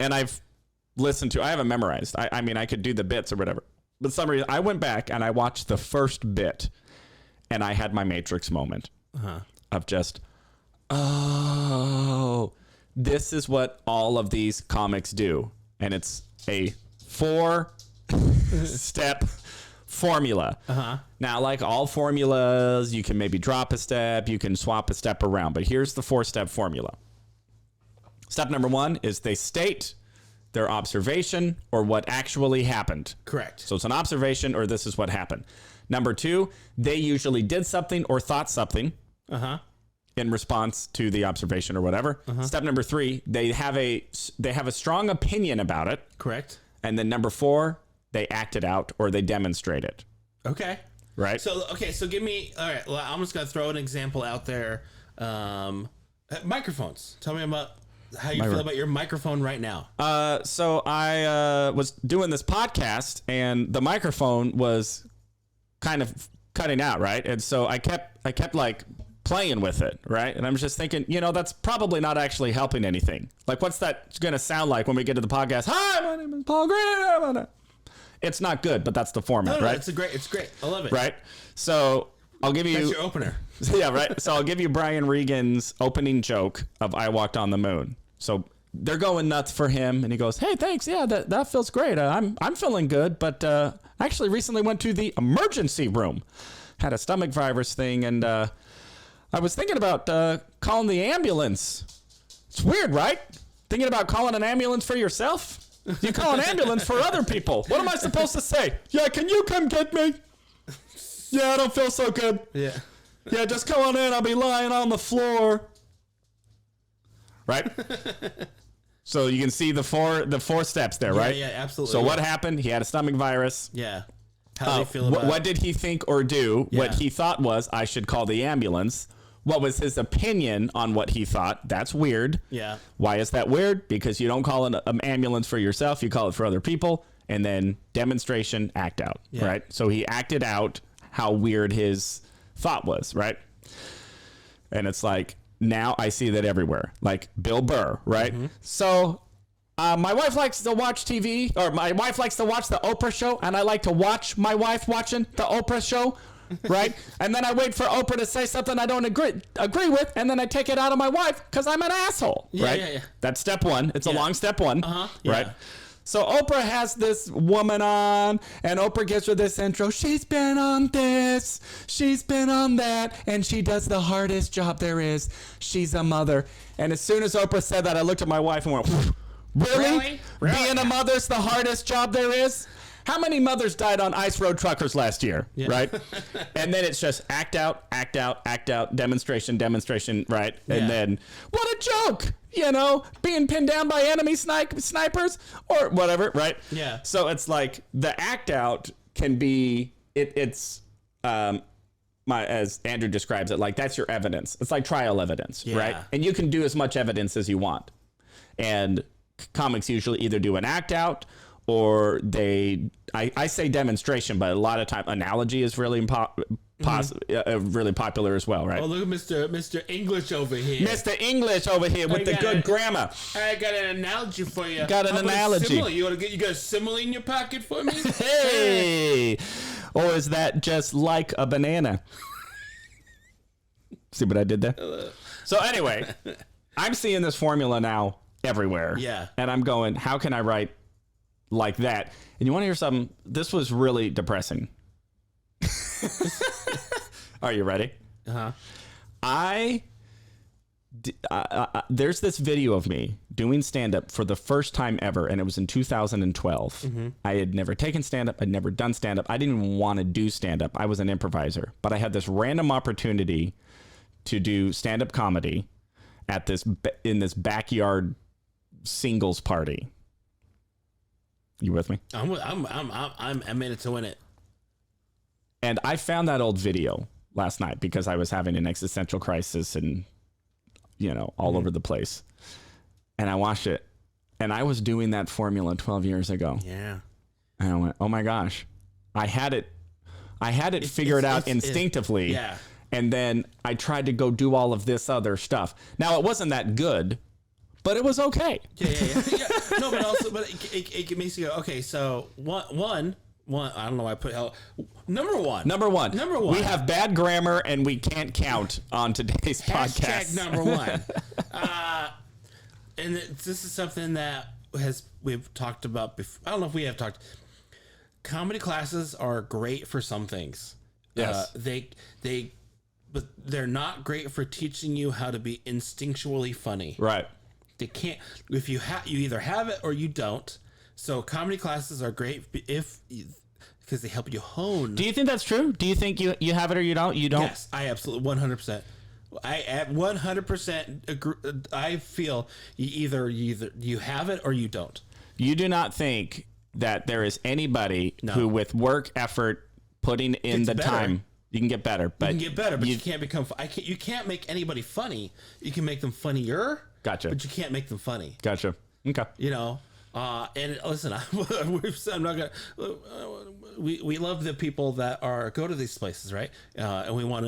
I've listened to, I have it memorized. I mean, I could do the bits or whatever. But for some reason, I went back and I watched the first bit and I had my Matrix moment of just, oh, this is what all of these comics do. And it's a 4-step formula. Now, like all formulas, you can maybe drop a step, you can swap a step around, but here's the 4-step formula. Step number 1 is they state their observation or what actually happened. Correct. So it's an observation or this is what happened. Number 2, they usually did something or thought something in response to the observation or whatever. Step number 3, they have a strong opinion about it. Correct. And then number 4, they act it out or they demonstrate it. Okay. Right? So give me, all right, well, I'm just going to throw an example out there. Microphones. Tell me about how you feel about your microphone right now. So I was doing this podcast and the microphone was kind of cutting out, right? And so I kept like playing with it, right? And I'm just thinking, that's probably not actually helping anything. Like, what's that going to sound like when we get to the podcast? Hi, my name is Paul Green. It's not good, but that's the format, right? It's great. I love it. Right? So I'll give you... That's your opener. Yeah, right? So I'll give you Brian Regan's opening joke of I Walked on the Moon. So they're going nuts for him, and he goes, hey, thanks. Yeah, that feels great. I'm feeling good, but I actually recently went to the emergency room. Had a stomach virus thing, and I was thinking about calling the ambulance. It's weird, right? Thinking about calling an ambulance for yourself? You call an ambulance for other people. What am I supposed to say? Yeah, can you come get me? Yeah, I don't feel so good. Yeah. Yeah, just come on in. I'll be lying on the floor. Right? So you can see the four steps there, right? Yeah, absolutely. So what happened? He had a stomach virus. Yeah. How do you feel about what did he think or do? Yeah. What he thought was, I should call the ambulance. What was his opinion on what he thought? That's weird. Yeah. Why is that weird? Because you don't call an ambulance for yourself. You call it for other people. And then demonstration, act out, right? So he acted out how weird his thought was, right? And it's like, now I see that everywhere. Like Bill Burr, right? Mm-hmm. So my wife likes to watch TV, or my wife likes to watch the Oprah show, and I like to watch my wife watching the Oprah show. Right? And then I wait for Oprah to say something I don't agree with, and then I take it out of my wife because I'm an asshole. Right? Yeah. That's step one. It's a long step one. Yeah. Right? So Oprah has this woman on, and Oprah gives her this intro. She's been on this, she's been on that, and she does the hardest job there is. She's a mother. And as soon as Oprah said that, I looked at my wife and went, really? Being a mother's the hardest job there is? How many mothers died on ice road truckers last year, right? And then it's just act out, demonstration, right? And then, what a joke, being pinned down by enemy snipers or whatever, right? Yeah. So it's like the act out can be, it's as Andrew describes it, like that's your evidence. It's like trial evidence, right? And you can do as much evidence as you want. And comics usually either do an act out, or I say demonstration, but a lot of time analogy is really really popular as well, right? Oh, look at Mr. English over here. Mr. English over here with the good grammar. I got an analogy for you. Got an analogy. You got a simile in your pocket for me? Hey! Or is that just like a banana? See what I did there? So anyway, I'm seeing this formula now everywhere. Yeah. And I'm going, how can I write like that? And you want to hear something? This was really depressing. Are you ready? There's this video of me doing stand-up for the first time ever, and it was in 2012. I had never taken stand-up. I'd never done stand-up. I didn't even want to do stand-up. I was an improviser, but I had this random opportunity to do stand-up comedy at in this backyard singles party. You with me? I'm in it to win it. And I found that old video last night because I was having an existential crisis and, all over the place. And I watched it, and I was doing that formula 12 years ago. Yeah. And I went, oh my gosh, I had it figured out instinctively. Yeah. And then I tried to go do all of this other stuff. Now, it wasn't that good, but it was okay. Yeah. No, but it makes you go, okay, so one, I don't know why I put number one. We have bad grammar and we can't count on today's podcast. Number one. And this is something that we've talked about before. I don't know if we have talked. Comedy classes are great for some things. Yes. But they're not great for teaching you how to be instinctually funny. Right. They can't. If you either have it or you don't. So comedy classes are great because they help you hone. Do you think that's true? Do you think you have it or you don't? You don't? Yes, I absolutely 100%. I at 100% agree. I feel you have it or you don't. You do not think that there is anybody who, with work effort, putting in the time, you can get better. But you can get better, but you can't become. You can't make anybody funny. You can make them funnier. Gotcha. But you can't make them funny. Gotcha. Okay. And listen, I'm not gonna. We love the people that go to these places, right? And we want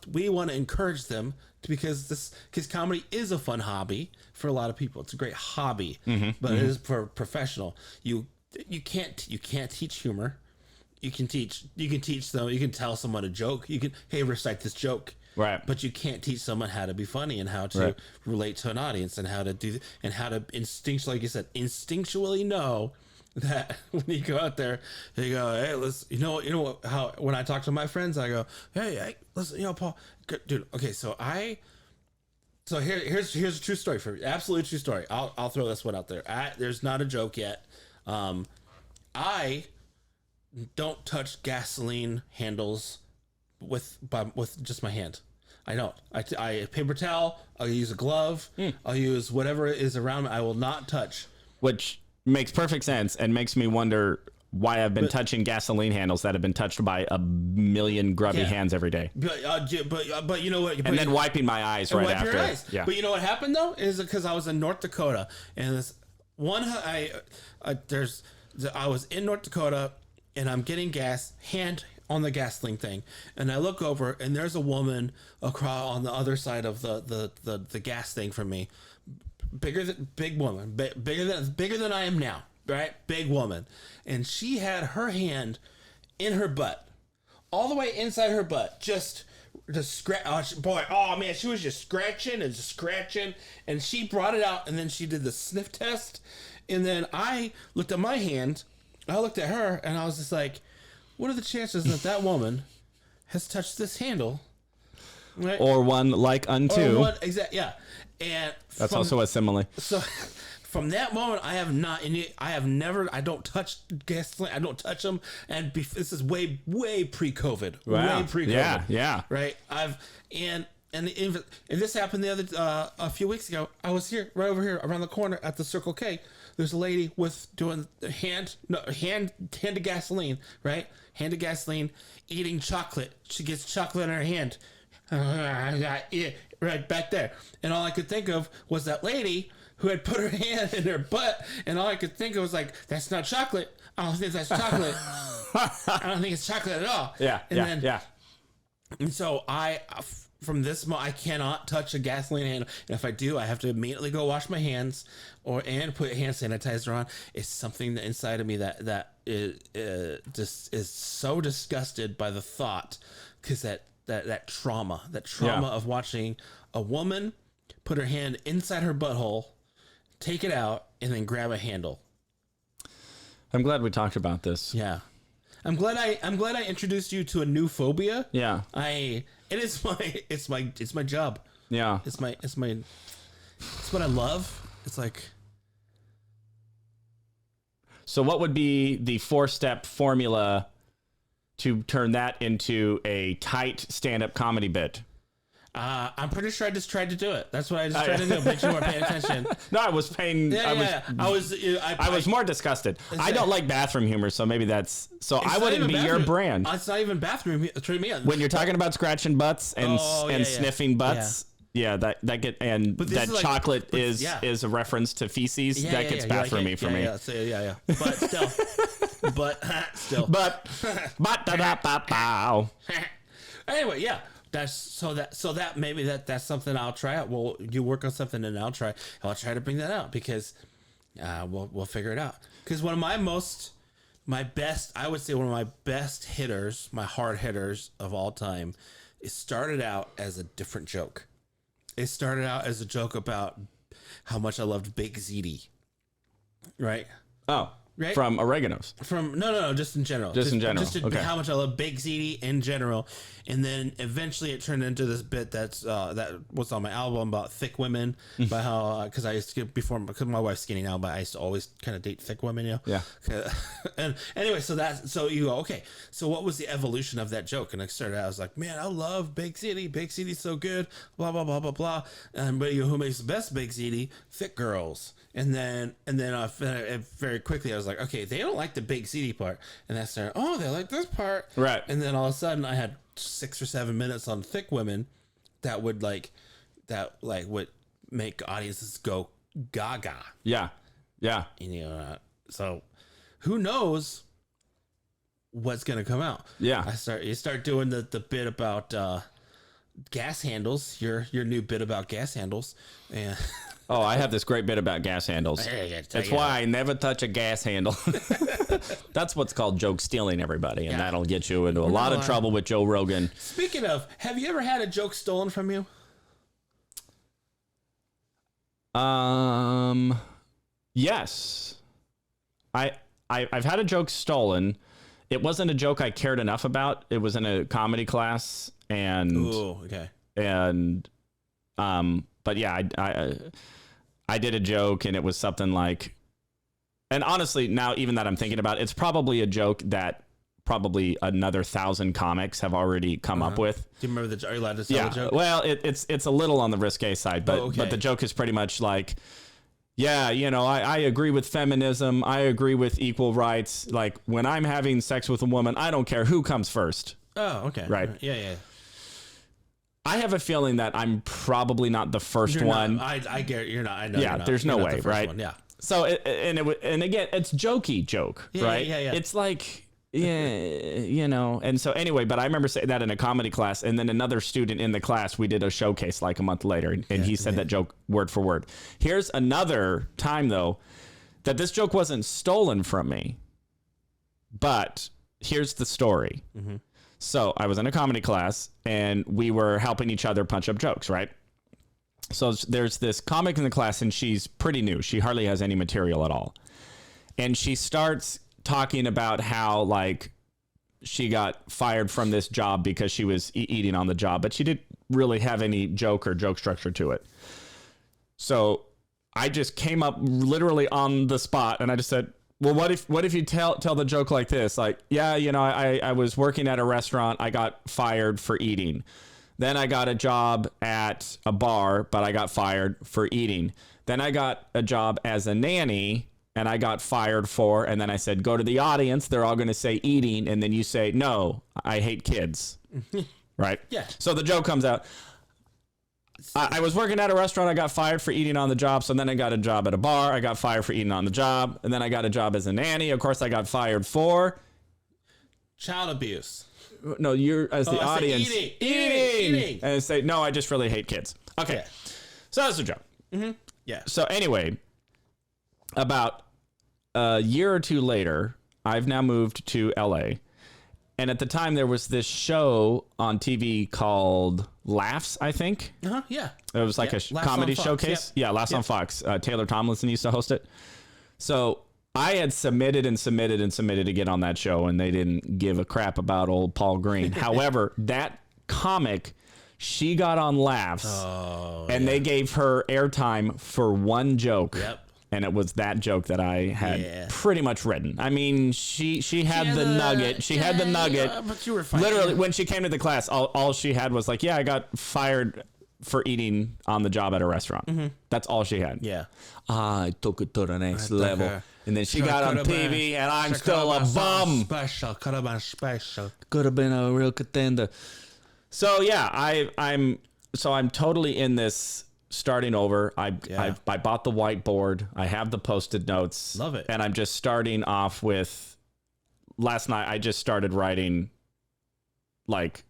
to encourage them because comedy is a fun hobby for a lot of people. It's a great hobby, but it is for professional. You can't teach humor. You can teach them. You can tell someone a joke. You can recite this joke. Right. But you can't teach someone how to be funny and how to relate to an audience and how to like you said, instinctually know that when you go out there, you go, hey, listen, how when I talk to my friends, I go, hey, listen, Paul, dude, okay, so here's a true story for you, absolute true story. I'll throw this one out there. There's not a joke yet. I don't touch gasoline handles with just my hand. I don't. I paper towel. I'll use a glove. I'll use whatever is around me. I will not touch. Which makes perfect sense and makes me wonder why I've been touching gasoline handles that have been touched by a million grubby hands every day. But you know what? And then wiping my eyes right after. Your eyes. Yeah. But you know what happened though is because I was in North Dakota, and this one I was in North Dakota, and I'm getting gas, hand on the gasoline thing, and I look over, and there's a woman across on the other side of the gas thing from me, bigger than I am now. Right, big woman, and she had her hand in her butt, all the way inside her butt, just scratch. Oh man, she was just scratching, and she brought it out, and then she did the sniff test, and then I looked at my hand, I looked at her, and I was just like, what are the chances that woman has touched this handle, right? Or one like unto. Yeah, and that's also a simile. So. From that moment, I don't touch gasoline. I don't touch them. And this is way pre-COVID. Wow. Way pre-COVID. Yeah. Right. And this happened the other a few weeks ago. I was right over here around the corner at the Circle K. There's a lady doing hand to gasoline. Right. Hand to gasoline, eating chocolate. She gets chocolate in her hand. Right back there. And all I could think of was that lady who had put her hand in her butt, and all I could think of was like, that's not chocolate. I don't think that's chocolate. I don't think it's chocolate at all. Yeah, And so from this moment, I cannot touch a gasoline handle. And if I do, I have to immediately go wash my hands and put hand sanitizer on. It's something that inside of me that just is so disgusted by the thought, because that trauma of watching a woman put her hand inside her butthole, take it out, and then grab a handle. I'm glad we talked about this. Yeah. I'm glad I introduced you to a new phobia. Yeah. It's my job. Yeah. It's what I love. It's like, so what would be the 4-step formula to turn that into a tight stand-up comedy bit? I'm pretty sure I just tried to do it. That's what I just tried to do. Make sure we're paying attention. No, I was paying. I was more disgusted. I don't like bathroom humor, so maybe that's. So I wouldn't be your brand. It's not even bathroom. When you're talking about scratching butts and sniffing butts. Yeah, that that chocolate is a reference to feces. That gets bathroomy for me. Yeah. But still. But anyway, yeah. That's maybe that's something I'll try out. Well, you work on something and I'll try to bring that out, because we'll figure it out. Because one of my best hitters, my hard hitters of all time, it started out as a different joke. It started out as a joke about how much I loved Big ZD. Right? Oh. Right? From oregano's. No, just in general. Just okay. How much I love Big ZD in general. And then eventually it turned into this bit that was on my album about thick women, by how, because my wife's skinny now, but I used to always kind of date thick women, you know? Yeah. And anyway, so you go, okay, so what was the evolution of that joke? And I was like, man, I love Big ZD. Big ZD's so good, blah, blah, blah, blah, blah. But who makes the best Big ZD? Thick girls. And then very quickly I was like, okay, they don't like the Big ZD part. And I started, they like this part. Right. And then all of a sudden I had 6 or 7 minutes on thick women that would would make audiences go gaga. Yeah. Yeah. And, so who knows what's going to come out? Yeah. You start doing the bit about gas handles, your new bit about gas handles. And oh, I have this great bit about gas handles. That's why I never touch a gas handle. That's what's called joke stealing, everybody, and that'll get you into a lot of trouble with Joe Rogan. Speaking of, have you ever had a joke stolen from you? Yes. I've had a joke stolen. It wasn't a joke I cared enough about. It was in a comedy class, and ooh, okay. And but yeah, I did a joke, and it was something like, and honestly, now even that I'm thinking about, it's probably a joke that probably another 1,000 comics have already come up with. Do you remember are you allowed to tell the joke? Well, it's a little on the risque side, but but the joke is pretty much like, yeah, I agree with feminism. I agree with equal rights. Like, when I'm having sex with a woman, I don't care who comes first. Oh, okay. Right. Yeah. I have a feeling that I'm probably not the first one. I get you're not. I know. Yeah, there's no way, right? One, yeah. So and again, it's jokey joke, right? Yeah. It's like, and so anyway, but I remember saying that in a comedy class, and then another student in the class, we did a showcase like a month later, and he said that joke word for word. Here's another time though that this joke wasn't stolen from me, but here's the story. Mm-hmm. So I was in a comedy class, and we were helping each other punch up jokes, right? So there's this comic in the class, and she's pretty new. She hardly has any material at all. And she starts talking about how, like, she got fired from this job because she was eating on the job, but she didn't really have any joke or joke structure to it. So I just came up literally on the spot, and I just said, well, what if you tell the joke like this? Like, yeah, I was working at a restaurant. I got fired for eating. Then I got a job at a bar, but I got fired for eating. Then I got a job as a nanny, and I got fired for, and then I said, go to the audience. They're all going to say eating. And then you say, no, I hate kids. Right? Yeah. So the joke comes out. I was working at a restaurant. I got fired for eating on the job. So then I got a job at a bar. I got fired for eating on the job. And then I got a job as a nanny. Of course, I got fired for child abuse. No, you're as the audience. Eating. And I say, no, I just really hate kids. Okay. Yeah. So that's the joke. Mm-hmm. Yeah. So anyway, about a year or two later, I've now moved to LA. And at the time, there was this show on TV called Laughs, I think. Yeah. It was like a comedy showcase. Yep. Yeah, Laughs on Fox. Taylor Tomlinson used to host it. So I had submitted to get on that show, and they didn't give a crap about old Paul Green. However, that comic, she got on Laughs, and they gave her airtime for one joke. Yep. And it was that joke that I had pretty much written. I mean, she had the nugget. She had the nugget. But you were fine. Literally, when she came to the class, all she had was like, yeah, I got fired for eating on the job at a restaurant. Mm-hmm. That's all she had. Yeah. I took it to the next level. And then she got on TV, and I'm still a bum. Could have been special. Could have been a real contender. So, yeah, I'm totally in this starting over. I bought the whiteboard. I have the Post-it notes. Love it. And I'm just starting off with, last night I just started writing, like,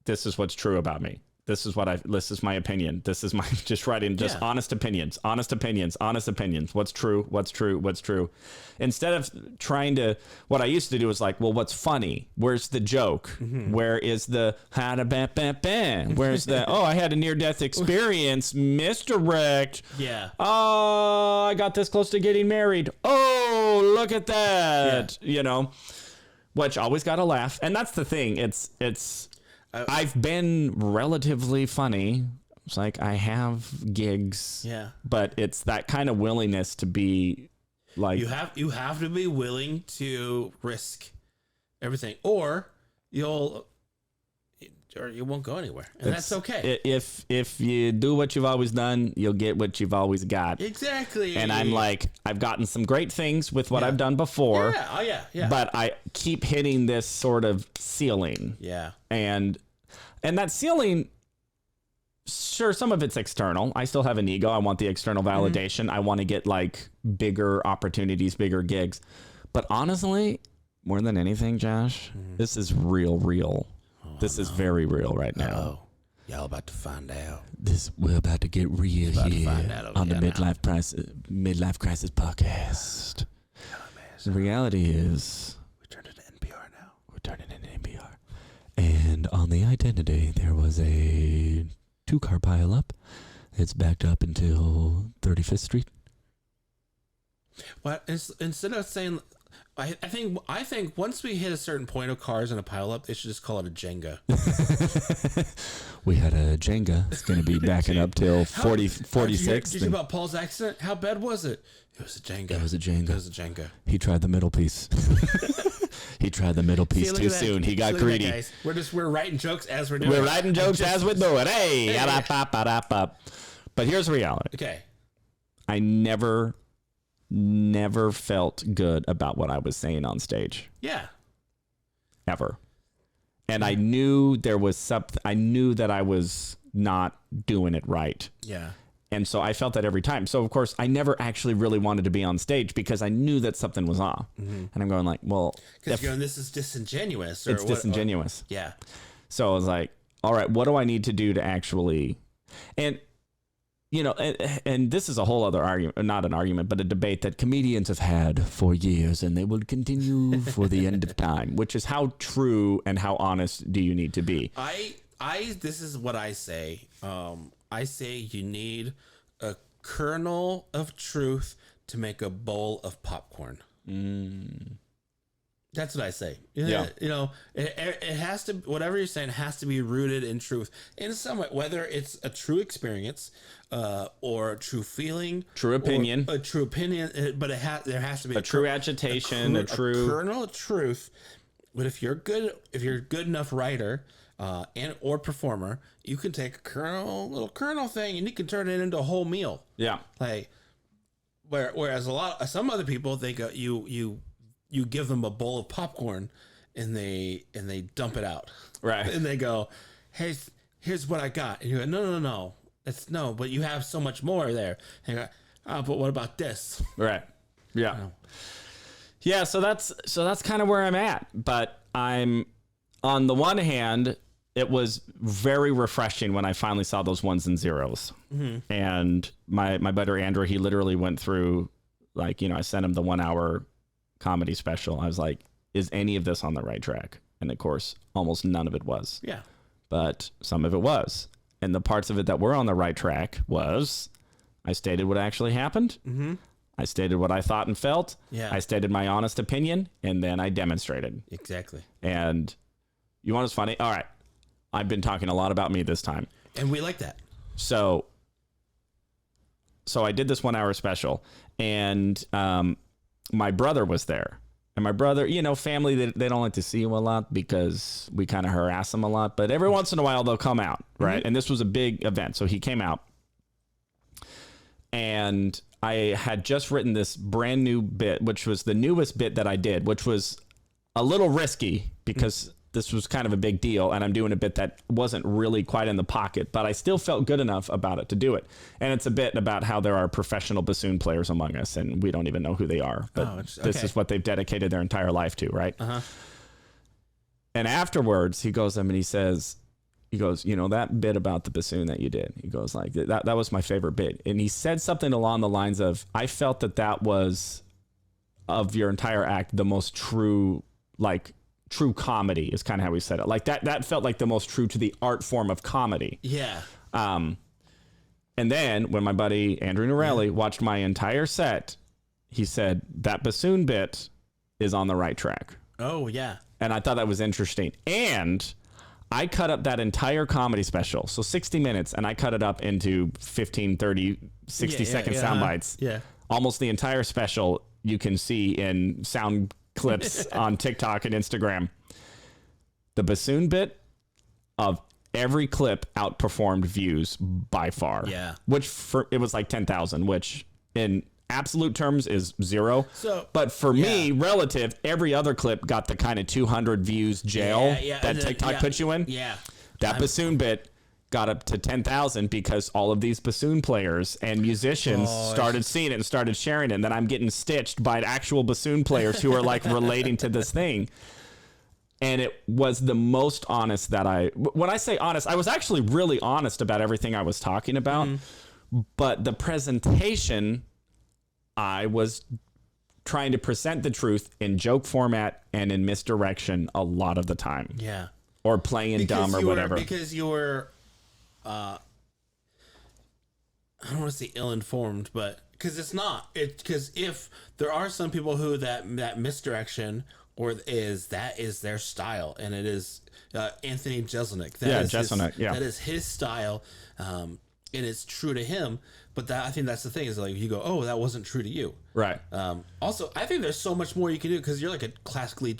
this is what's true about me. This is my opinion. This is my, just writing just honest opinions. What's true. Instead of trying to, what I used to do was like, well, what's funny? Where's the joke? Mm-hmm. Where is the, where's the, oh, I had a near-death experience, misdirect. Yeah. Oh, I got this close to getting married. Oh, look at that. Which always got a laugh. And that's the thing. I've been relatively funny. It's like I have gigs, but it's that kind of willingness to be like, you have to be willing to risk everything, or you won't go anywhere, and that's okay. If you do what you've always done, you'll get what you've always got. Exactly. And I'm like, I've gotten some great things with what I've done before. Yeah. But I keep hitting this sort of ceiling. Yeah. And that ceiling, sure, some of it's external. I still have an ego. I want the external validation. Mm-hmm. I want to get like bigger opportunities, bigger gigs. But honestly, more than anything, Josh, this is real. This is very real right now. Y'all about to find out. We're about to get real here on the Midlife Crisis podcast. The reality is, we're turning to NPR now. And on the identity, there was a 2-car pileup. It's backed up until 35th Street. What instead of saying, I think once we hit a certain point of cars in a pileup, they should just call it a Jenga. We had a Jenga. It's going to be backing up till 46. Did you hear about Paul's accident? How bad was it? It was a Jenga. He tried the middle piece. He tried the middle piece too soon. He got greedy. We're writing jokes as we're doing. We're writing jokes as we do it. Hey, but here's the reality. Okay. I never felt good about what I was saying on stage. Yeah. Ever. And I knew there was something. I knew that I was not doing it right. Yeah. And so I felt that every time. So, of course, I never actually really wanted to be on stage because I knew that something was off. Mm-hmm. And I'm going like, well. Because you're going, this is disingenuous. It's disingenuous. Yeah. So I was like, all right, what do I need to do to actually. And, you know, and this is a whole other argument, not an argument, but a debate that comedians have had for years and they will continue for the end of time, which is how true and how honest do you need to be? This is what I say. I say you need a kernel of truth to make a bowl of popcorn. That's what I say. Yeah. You know, it has to, whatever you're saying has to be rooted in truth in some way, whether it's a true experience, or a true feeling, true opinion, a true opinion, but there has to be a true agitation, a kernel of truth. But if you're good enough writer, and or performer, you can take a little kernel thing and you can turn it into a whole meal. Yeah. Like, whereas some other people, they go, you give them a bowl of popcorn and they dump it out. Right. And they go, hey, here's what I got. And you go, no. But you have so much more there. And you go, oh, but what about this? Right. Yeah. Yeah. So that's kind of where I'm at, but I'm on the one hand, it was very refreshing when I finally saw those ones and zeros. Mm-hmm. And my buddy Andrew, he literally went through, like, you know, I sent him the 1 hour comedy special. I was like, is any of this on the right track? And of course, almost none of it was. Yeah. But some of it was. And the parts of it that were on the right track was I stated what actually happened. Mm-hmm. I stated what I thought and felt. Yeah. I stated my honest opinion, and then I demonstrated. Exactly. And you want what's funny? All right. I've been talking a lot about me this time. And we like that. So I did this 1 hour special, and my brother was there. And my brother, you know, family, they don't like to see him a lot because we kind of harass them a lot. But every once in a while, they'll come out, right? Mm-hmm. And this was a big event. So he came out. And I had just written this brand new bit, which was the newest bit that I did, which was a little risky because this was kind of a big deal. And I'm doing a bit that wasn't really quite in the pocket, but I still felt good enough about it to do it. And it's a bit about how there are professional bassoon players among us and we don't even know who they are. But this is what they've dedicated their entire life to, right? Uh-huh. And afterwards, he goes up and he goes, you know, that bit about the bassoon that you did, he goes like, that was my favorite bit. And he said something along the lines of, I felt that was, of your entire act, the most true comedy is kind of how he said it. Like that felt like the most true to the art form of comedy. Yeah. And then when my buddy Andrew Norelli watched my entire set, he said that bassoon bit is on the right track. Oh yeah. And I thought that was interesting. And I cut up that entire comedy special. So 60 minutes, and I cut it up into 15, 30, 60 second sound bites. Yeah. Almost the entire special you can see in sound clips on TikTok and Instagram. The bassoon bit of every clip outperformed views by far. Yeah. Which it was like 10,000, which in absolute terms is zero. But for me, relative, every other clip got the kind of 200 views jail that TikTok puts you in. Yeah. That bassoon bit got up to 10,000 because all of these bassoon players and musicians started seeing it and started sharing it. And then I'm getting stitched by actual bassoon players who are like relating to this thing. And it was the most honest when I say honest, I was actually really honest about everything I was talking about. Mm-hmm. But the presentation, I was trying to present the truth in joke format and in misdirection a lot of the time. Yeah. Or playing dumb or whatever. Because you were, I don't want to say ill-informed, but because it's not. Because if there are some people who that misdirection that is their style, and it is Anthony Jeselnik. That is his style. and it's true to him. But I think that's the thing is like you go, oh, that wasn't true to you. Right. Also, I think there's so much more you can do because you're like a classically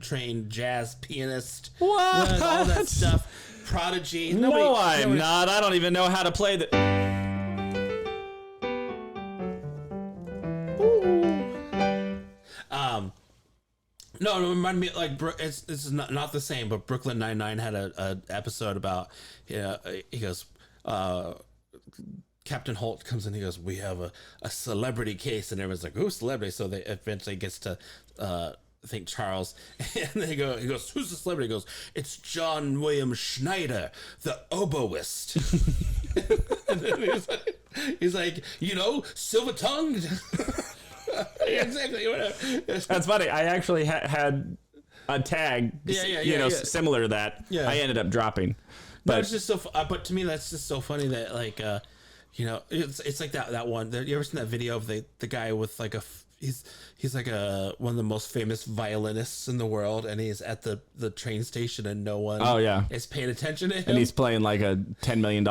trained jazz pianist. What? With all that stuff. Prodigy. No, I'm not. I don't even know how to play the. No, it reminded me like it's not the same, but Brooklyn Nine-Nine had a episode about he goes Captain Holt comes in, he goes, we have a celebrity case, and everyone's like, ooh, celebrity. So they eventually gets to I think Charles, and then he goes, who's the celebrity? He goes, it's John William Schneider, the oboist. And then he's like, silver tongued. Exactly. Whatever. That's funny. I actually had a tag, similar to that. Yeah. I ended up dropping. But it's just so. But to me, that's just so funny that like, it's like that one. You ever seen that video of the guy with like he's like one of the most famous violinists in the world, and he's at the train station, and no one is paying attention to him, and he's playing like a $10 million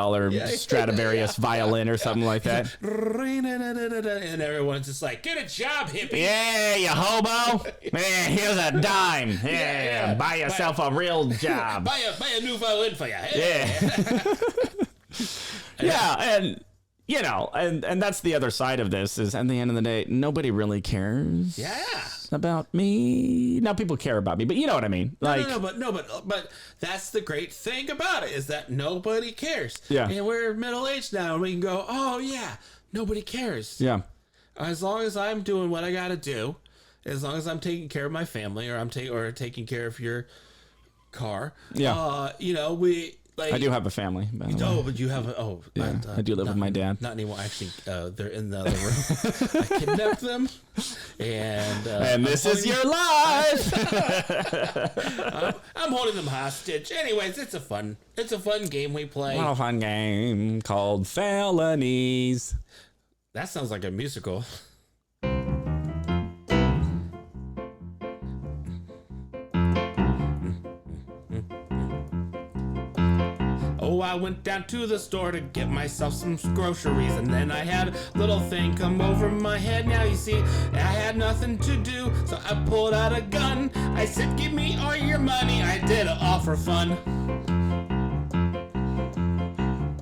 Stradivarius violin or something like that, and everyone's just like, get a job, hippie. Yeah, you hobo. Man, here's a dime. Yeah, buy yourself a real job. buy a new violin for you. And and that's the other side of this is at the end of the day, nobody really cares. Yeah. About me. Now people care about me, but you know what I mean. Like but that's the great thing about it is that nobody cares. Yeah. And we're middle aged now, and we can go, oh yeah, nobody cares. Yeah. As long as I'm doing what I got to do, as long as I'm taking care of my family, or taking care of your car. Yeah. We. Like, I do have a family. But you have I do live with my dad. Not anymore. Actually, they're in the other room. I kidnapped them, and this is your life. I'm holding them hostage. Anyways, it's a fun game we play. A fun game called Felonies. That sounds like a musical. Oh, I went down to the store to get myself some groceries, and then I had a little thing come over my head. Now you see, I had nothing to do, so I pulled out a gun. I said, give me all your money. I did it all for fun.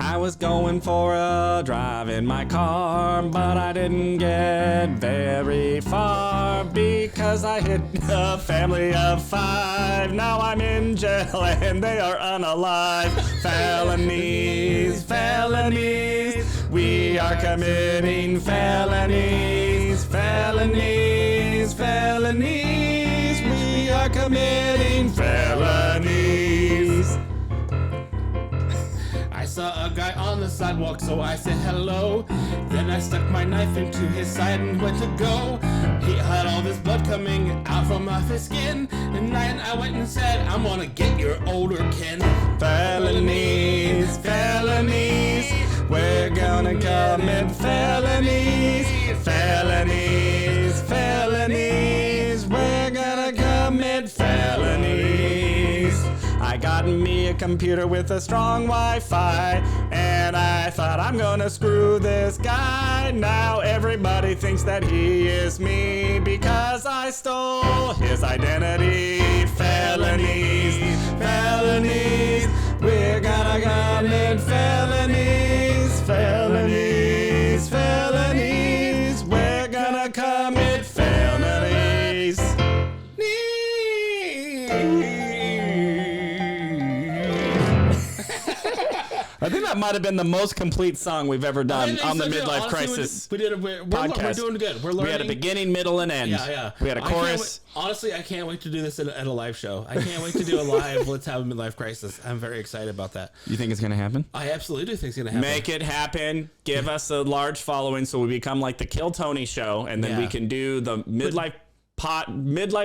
I was going for a drive in my car, but I didn't get very far because I hit a family of 5. Now I'm in jail and they are unalive. Felonies, felonies, we are committing felonies. Felonies, felonies, we are committing felonies. I saw a guy on the sidewalk, so I said hello. Then I stuck my knife into his side and went to go. He had all this blood coming out from off his skin, and then I went and said, I'm gonna get your older kin. Felonies, felonies, we're gonna commit felonies. Felonies, felonies, we're gonna commit felonies. I got me a computer with a strong Wi-Fi, and I thought I'm gonna screw this guy. Now everybody thinks that he is me because I stole his identity. Felonies, felonies, we're gonna commit felonies. Felonies, felonies, we're gonna commit felonies. I think that might have been the most complete song we've ever done on the Midlife Crisis podcast. We're doing good. We're learning. We had a beginning, middle, and end. Yeah. We had a chorus. Honestly, I can't wait to do this at a live show. I can't wait to do a live Let's Have a Midlife Crisis. I'm very excited about that. You think it's going to happen? I absolutely do think it's going to happen. Make it happen. Give us a large following so we become like the Kill Tony show, and then we can do the Midlife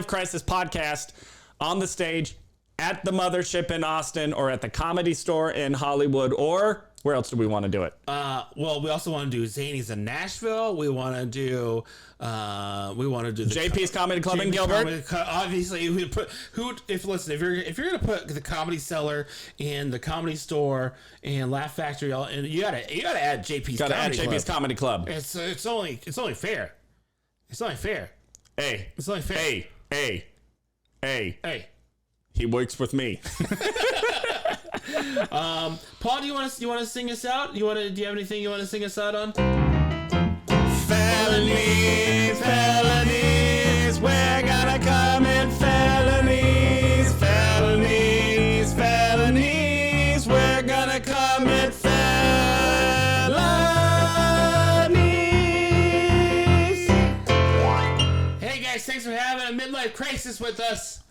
Crisis podcast on the stage at the Mothership in Austin, or at the Comedy Store in Hollywood, or Where else do we want to do it? Well, we also want to do Zanies in Nashville. We want to do the JP's Comedy Club in Gilbert. Obviously, we put if you're gonna put the Comedy Cellar and the Comedy Store and Laugh Factory, and you gotta add JP's. Gotta add JP's Comedy Club. It's only fair. It's only fair. Hey, It's only fair. Hey. He works with me. Paul, do you want to sing us out? Do you have anything you want to sing us out on? Felonies, we're gonna commit felonies, we're gonna commit felonies. Hey guys, thanks for having a Midlife Crisis with us.